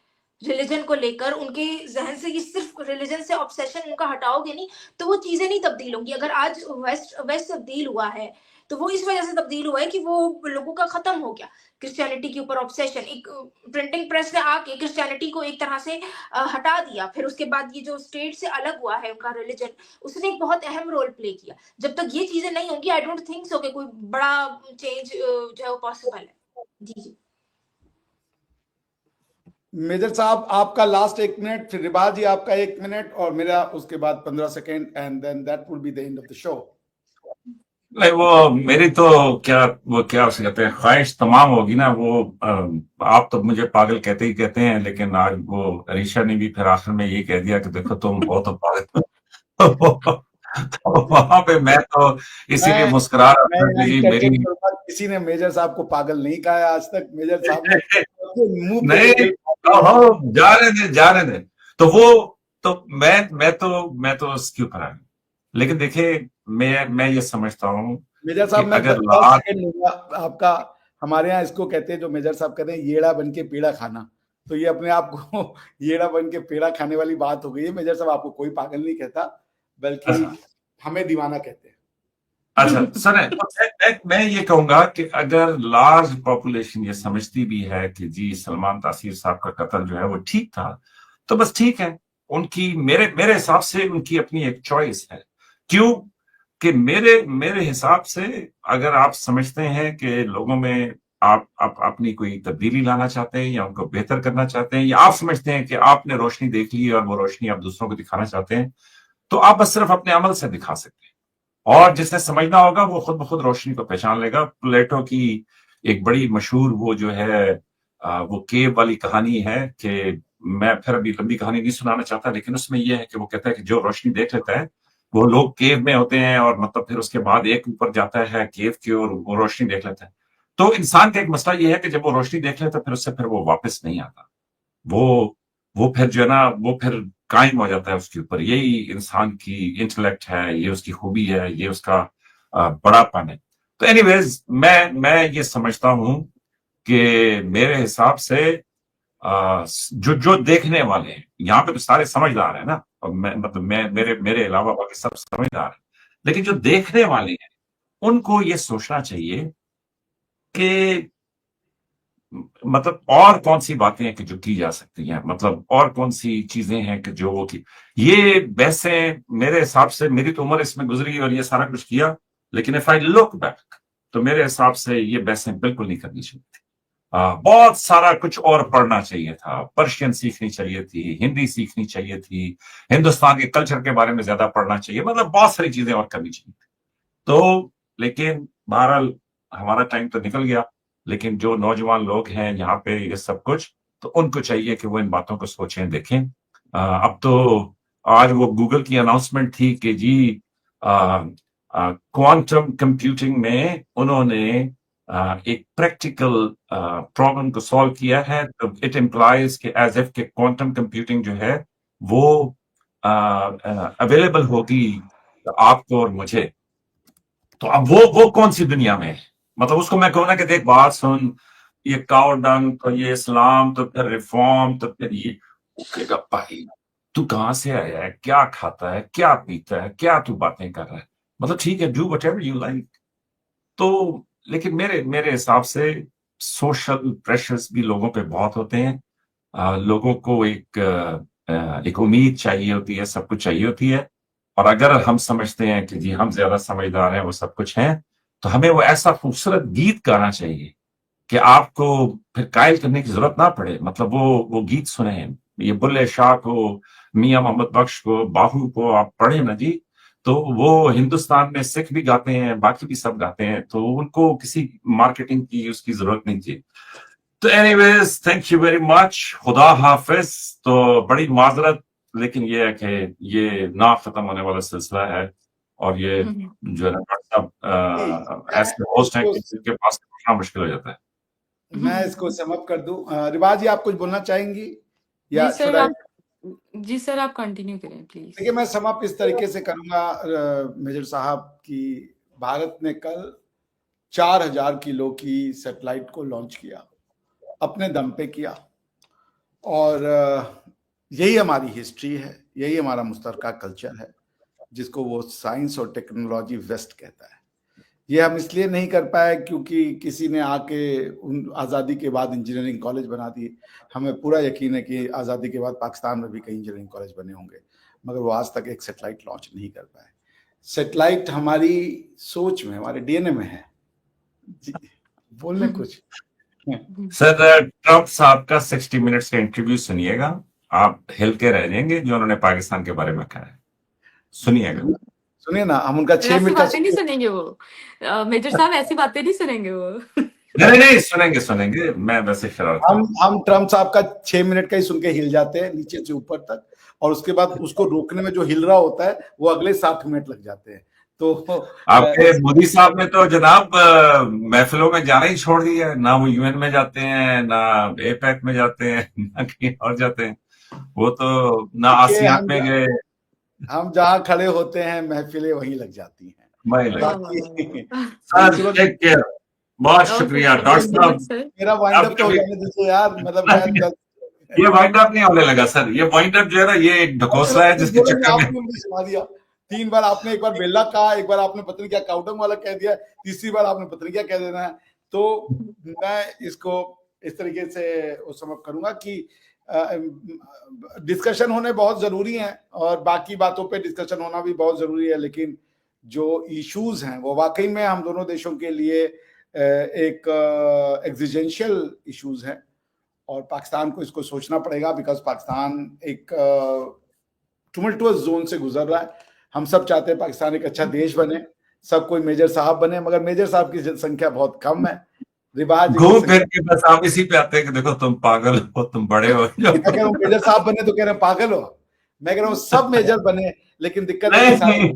रिलिजन को लेकर उनके ज़हन से ये सिर्फ़ रिलिजन से ऑब्सेशन उनका हटाओगे नहीं, तो वो चीज़ें नहीं तब्दील होंगी। अगर आज वेस्ट तब्दील हुआ है, तो वो इस वज़ह से तब्दील हुआ है कि वो लोगों का ख़त्म हो गया, क्रिश्चियनिटी के ऊपर ऑब्सेशन। एक प्रिंटिंग प्रेस ने आके क्रिश्चियनिटी को एक तरह से हटा दिया। फिर उसके बाद ये जो स्टेट से अलग हुआ है उनका रिलिजन, उसने एक बहुत अहम रोल प्ले किया। जब तक ये चीज़ें नहीं होंगी, आई डोंट थिंक सो कि कोई बड़ा चेंज जो है वो पॉसिबल है। जी, जी। मेजर साहब आपका लास्ट 1 मिनट, फिर रिबाज जी आपका 1 मिनट और मेरा उसके बाद 15 second and then that will be the end of the show. नहीं वो मेरी तो क्या उसे कहते हैं ख्वाहिश तमाम होगी ना वो आप तो मुझे पागल कहते ही कहते हैं, लेकिन आज वो अरीशा ने भी फिर आखिर में ये कह दिया कि देखो तुम बहुत तो पागल तो वहां पे मैं तो इसीलिए मुस्कुरा रहा था कि जी मेरी किसी ने मेजर साहब को पागल नहीं कहा आज तक। मेजर साहब ने आपके मुंह पे नहीं, जा रहे दे। तो वो तो मैं तो उसके ऊपर आ गया। लेकिन देखिए, मैं ये समझता हूँ मेजर कि साहब, मैं अगर 10 लाख सेकंड लूंगा आपका। हमारे यहाँ इसको कहते हैं, जो मेजर साहब कहते हैं, येड़ा बन के पेड़ा खाना। तो ये अपने आप को येड़ा बन के पेड़ा खाने वाली बात हो गई है। मेजर साहब, आपको कोई पागल नहीं कहता, बल्कि अच्छा हमें दीवाना कहते हैं। अच्छा सुने, तो मैं ये कहूंगा कि अगर लार्ज पॉपुलेशन ये समझती भी है कि जी सलमान तासीर साहब का कत्ल जो है वो ठीक था, तो बस ठीक है। उनकी मेरे हिसाब से उनकी अपनी एक चॉइस है। क्यों? कि मेरे हिसाब से अगर आप समझते हैं कि लोगों में आप अपनी कोई तब्दीली लाना चाहते हैं या उनको बेहतर करना चाहते हैं, या आप समझते हैं कि आपने रोशनी देख ली और वो रोशनी आप दूसरों को दिखाना चाहते हैं, तो आप बस सिर्फ अपने अमल से दिखा सकते हैं। और जिसने समझना होगा वो खुद ब खुद रोशनी को पहचान लेगा। प्लेटो की एक बड़ी मशहूर वो जो है वो केव वाली कहानी है, कि मैं फिर अभी लंबी कहानी नहीं सुनाना चाहता, लेकिन उसमें यह है कि वो कहता है कि जो रोशनी देख लेता है, वो लोग केव में होते हैं और मतलब फिर उसके बाद एक ऊपर जाता है केव की और वो रोशनी देख लेता है। तो इंसान का एक मसला ये है कि जब वो रोशनी देख लेता है, फिर उससे फिर वो वापस नहीं आता। वो फिर जो है ना, वो फिर कायम हो जाता है उसके ऊपर। यही इंसान की इंटेलेक्ट है, ये उसकी खूबी है, ये उसका बड़ापन है। तो एनीवेज, मैं ये समझता हूं कि मेरे हिसाब से जो जो देखने वाले हैं, यहाँ पे तो सारे समझदार हैं ना, और मैं मेरे अलावा बाकी सब समझदार हैं, लेकिन जो देखने वाले हैं उनको ये सोचना चाहिए कि मतलब और कौन सी बातें हैं कि जो की जा सकती हैं, मतलब और कौन सी चीजें हैं कि जो वो की। ये बहसें मेरे हिसाब से, मेरी तो उम्र इसमें गुजरी और ये सारा कुछ किया, लेकिन इफ आई लुक बैक तो मेरे हिसाब से ये बहसें बिल्कुल नहीं करनी चाहिए थी। बहुत सारा कुछ और पढ़ना चाहिए था। पर्शियन सीखनी चाहिए थी, हिंदी सीखनी चाहिए थी, हिंदुस्तान के कल्चर के बारे में ज्यादा पढ़ना चाहिए, मतलब बहुत सारी चीजें और करनी चाहिए थी। तो लेकिन बहरहाल हमारा टाइम तो निकल गया। लेकिन जो नौजवान लोग हैं यहाँ पे ये सब कुछ, तो उनको चाहिए कि वो इन बातों को सोचें, देखें। अब तो आज वो गूगल की अनाउंसमेंट थी कि जी क्वांटम कंप्यूटिंग में उन्होंने एक प्रैक्टिकल प्रॉब्लम को सॉल्व किया है। तो इट इम्प्लाइज कि एज इफ के क्वांटम कंप्यूटिंग जो है वो अवेलेबल होगी आपको और मुझे। तो अब वो कौन सी दुनिया में है? मतलब उसको मैं कहूँ ना कि देख बात सुन, ये काव डंग, तो ये इस्लाम, तो फिर रिफॉर्म, तो फिर ये कहेगा भाई तू कहां से आया है, क्या खाता है, क्या पीता है, क्या तू बातें कर रहा है। मतलब ठीक है, डू व्हाटएवर यू लाइक। तो लेकिन मेरे हिसाब से सोशल प्रेशर्स भी लोगों पे बहुत होते हैं। लोगों को एक उम्मीद चाहिए होती है, सब कुछ चाहिए होती है। और अगर हम समझते हैं कि जी हम ज्यादा समझदार हैं, वो सब कुछ हैं, तो हमें वो ऐसा खूबसूरत गीत गाना चाहिए कि आपको फिर कायल करने की जरूरत ना पड़े। मतलब वो गीत सुने, ये बुल्ले शाह को, मियां मोहम्मद बख्श को, बाहू को आप पढ़े ना जी, तो वो हिंदुस्तान में सिख भी गाते हैं, बाकी भी सब गाते हैं, तो उनको किसी मार्केटिंग की उसकी जरूरत नहीं थी। तो anyways, thank you very much, खुदा हाफिज। तो बड़ी माजरत, लेकिन ये है कि ये ना खत्म होने वाला सिलसिला है, और ये जो है ना सब ऐसे होस्ट हैं जिनके पास पहुंचना मुश्किल हो जाता है। मैं इसको समअप कर दूं। रिवाज जी, आप कुछ बोलना चाहेंगी या जी सर, आप कंटिन्यू करें प्लीज। देखिए, मैं समअप इस तरीके से करूंगा मेजर साहब की। भारत ने कल 4000 किलो की सैटेलाइट को लॉन्च किया, अपने दम पे किया, और यही हमारी हिस्ट्री है, यही हमारा मुश्तरका कल्चर है, जिसको वो साइंस और टेक्नोलॉजी वेस्ट कहता है। ये हम इसलिए नहीं कर पाए क्योंकि किसी ने आके उन आज़ादी के बाद इंजीनियरिंग कॉलेज बना दिए। हमें पूरा यकीन है कि आज़ादी के बाद पाकिस्तान में भी कई इंजीनियरिंग कॉलेज बने होंगे, मगर वो आज तक एक सैटेलाइट लॉन्च नहीं कर पाए। सैटेलाइट हमारी सोच में, हमारे डीएनए में है। बोलने कुछ सर, ट्रंप साहब का 60 मिनट्स का इंटरव्यू सुनिएगा, आप हिल के रह जाएंगे जो उन्होंने पाकिस्तान के बारे में कहा है। सुनिएगा, सुनिए ना, हम उनका 6 ऐसी मिनट बातें नहीं सुनेंगे वो। मेजर साहब ऐसी बातें नहीं सुनेंगे वो। नहीं सुनेंगे। मैं वैसे शरारत हम ट्रम्प साहब का 6 मिनट का ही सुन के हिल जाते हैं नीचे से ऊपर तक, और उसके बाद उसको रोकने में जो हिल रहा होता है वो अगले 7 मिनट लग जाते हैं। तो आपके मोदी साहब ने तो जनाब महफिलों में जाना ही छोड़ दिया है। ना वो यूएन में जाते हैं, ना एपेक में जाते हैं, ना कहीं और जाते हैं। वो तो ना देखिए, आसियान में गए। हम जहाँ खड़े होते हैं महफिलें वहीं लग जाती हैं। वही लगे। वाह वाह बाकी वाह। Sir take care. बहुत ओके शुक्रिया थैंक यू डॉक्टर सो साहब। Much sir. मेरा वाइंड आप अप तो हो कभी जाने दीजिए यार, मतलब मैं ये वाइंड अप नहीं होने लगा सर। ये वाइंड अप जो है ना, ये एक ढकोसला है जिसके बोलेंगे, चक्कर में आपने उंगली सुना दिया 3 बार। आपने एक बार बेल्ला कहा, एक बार आपने पता नहीं क्या काउडंग वाला कह दिया, तीसरी बार आपने पता नहीं क्या कह देना है। तो मैं इसको इस तरीके से समझ करूंगा कि डिस्कशन होने बहुत जरूरी है और बाकी बातों पे डिस्कशन होना भी बहुत जरूरी है, लेकिन जो इश्यूज हैं वो वाकई में हम दोनों देशों के लिए एक एग्जिस्टेंशियल इश्यूज हैं और पाकिस्तान को इसको सोचना पड़ेगा, बिकॉज पाकिस्तान एक टुमल्टुअस जोन से गुजर रहा है। हम सब चाहते हैं पाकिस्तान एक अच्छा देश बने, सब कोई मेजर साहब बने, मगर मेजर साहब की संख्या बहुत कम है। रिवाज घूम फिर के बस आप इसी पे आते हैं कि देखो तुम पागल हो, तुम बड़े हो। मैं कह रहा हूँ मेजर साहब बने तो कह रहे हैं पागल हो। मैं कह रहा हूँ सब मेजर बने, लेकिन दिक्कत है कि नहीं,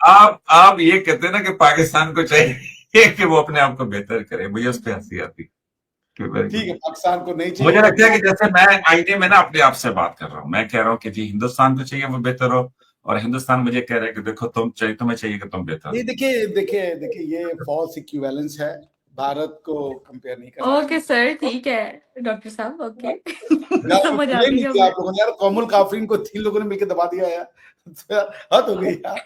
आप ये कहते हैं ना कि पाकिस्तान को चाहिए कि वो अपने आप को बेहतर करे। मुझे उस पर हंसी आती। ठीक है, पाकिस्तान को नहीं चाहिए। मुझे लगता है कि जैसे मैं आईने में ना अपने आप से बात कर रहा हूँ, मैं कह रहा हूँ कि जी हिंदुस्तान को चाहिए वो बेहतर हो, और हिंदुस्तान मुझे कह रहा है कि देखो तुम्हें चाहिए कि तुम बेहतर हो। नहीं, देखिए ये फॉल्स इक्विवेलेंस है, भारत को कंपेयर नहीं करना। ओके सर ठीक है डॉक्टर साहब, ओके यार समझ आ नहीं गई किया हमें। आप लोगों ने यार, कौमुल काफरीन को 3 लोगों ने मिलकर दबा दिया यार, तो यार हद हो गई यार।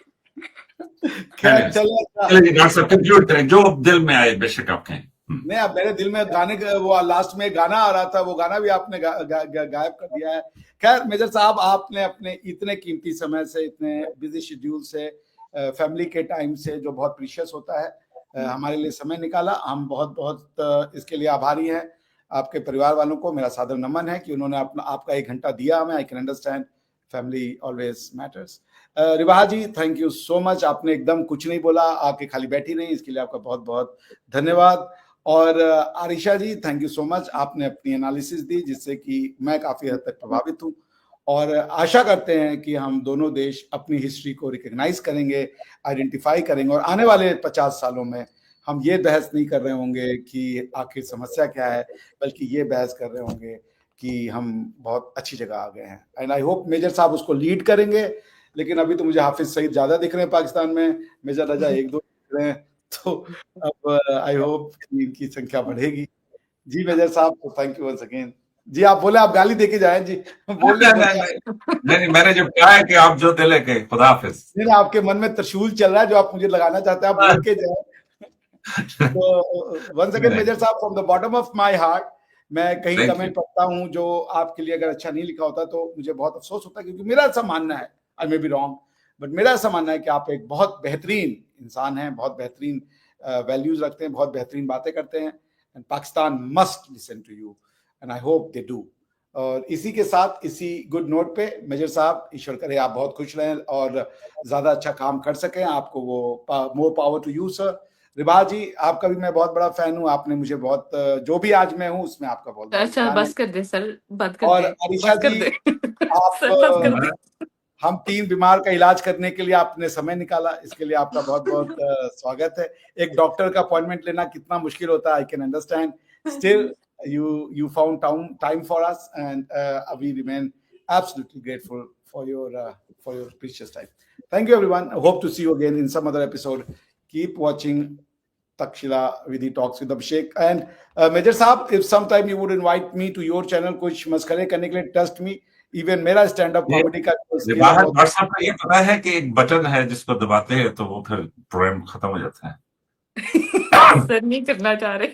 खैर चलो, चलिए जी डॉक्टर साहब कंक्लूड करें, जो दिल में आए बेशक आप कहें। नहीं, अब मेरे दिल में गाने का वो लास्ट में गाना आ रहा था, वो गाना भी आपने गायब कर दिया है। खैर मेजर साहब, आपने अपने इतने कीमती समय से, इतने बिजी शेड्यूल से, फैमिली के टाइम से जो बहुत प्रीशियस होता है, हमारे लिए समय निकाला। हम बहुत बहुत इसके लिए आभारी हैं। आपके परिवार वालों को मेरा सादर नमन है कि उन्होंने आपका 1 घंटा दिया हमें। I can understand, family always matters. Rivaha ji, thank you so much. आपने एकदम कुछ नहीं बोला, आके खाली बैठी रही, इसके लिए आपका बहुत बहुत धन्यवाद। और आरिशा जी, थैंक यू सो मच। आपने अपनी एनालिसिस दी जिससे कि मैं काफी हद तक प्रभावित हूँ, और आशा करते हैं कि हम दोनों देश अपनी हिस्ट्री को रिकॉग्नाइज करेंगे, आइडेंटिफाई करेंगे, और आने वाले 50 सालों में हम ये बहस नहीं कर रहे होंगे कि आखिर समस्या क्या है, बल्कि ये बहस कर रहे होंगे कि हम बहुत अच्छी जगह आ गए हैं। एंड आई होप मेजर साहब उसको लीड करेंगे। लेकिन अभी तो मुझे हाफिज सईद ज्यादा दिख रहे हैं पाकिस्तान में, मेजर रजा 1-2 दिख रहे हैं, तो अब आई होप कि इनकी संख्या बढ़ेगी। जी मेजर साहब, तो थैंक यू वंस अगेन। जी आप बोले, आप गाली देके जाए जी, बोल नहीं, मैंने जब कहा है कि आप जो दिले के, खुदा हाफिज। नहीं, आपके मन में त्रिशूल चल रहा है जो आप मुझे लगाना चाहते हैं, आप बोल के जाए। तो वंस अगेन मेजर साहब, from the bottom of my heart, मैं कहीं कमेंट पढ़ता हूं जो आपके लिए अगर अच्छा नहीं लिखा होता तो मुझे बहुत अफसोस होता है, क्योंकि मेरा ऐसा मानना है, आई मे बी रॉन्ग, बट मेरा ऐसा मानना है कि आप एक बहुत बेहतरीन इंसान हैं, बहुत बेहतरीन वैल्यूज रखते हैं, बहुत बेहतरीन बातें करते हैं, and Pakistan must listen to you, and I hope they do. और इसी के साथ, इसी गुड नोट पे मेजर साहब, ईश्वर करे आप बहुत खुश रहें और ज्यादा अच्छा काम कर सकें, आपको वो more power to you sir. Rivaha ji, आपका भी मैं बहुत बड़ा फैन हूँ, आपने मुझे बहुत, जो भी आज मैं हूँ उसमें आपका बहुत बड़ा अच्छा योगदान है। बस कर दे सर, बंद कर और दे, अरीशा बस कर जी, दे आप सर बस कर दे। हम 3 बीमार का इलाज करने के लिए आपने समय निकाला, इसके लिए आपका बहुत बहुत स्वागत है। एक डॉक्टर का अपॉइंटमेंट लेना कितना मुश्किल होता है, आई can understand, still you found time for us, and we remain absolutely grateful for your precious time. Thank you everyone. I hope to see you again in some other episode. Keep watching Takshila Vidhi Talks with Abhishek, and Major Saab, if sometime you would invite me to your channel कुछ मस्करे करने के लिए, trust me, even मेरा stand up comedy का WhatsApp पर ये पता है कि एक बटन है जिसको दबाते हैं तो वो फिर प्रोग्राम खत्म हो जाता है। सर नहीं करना चाह रहे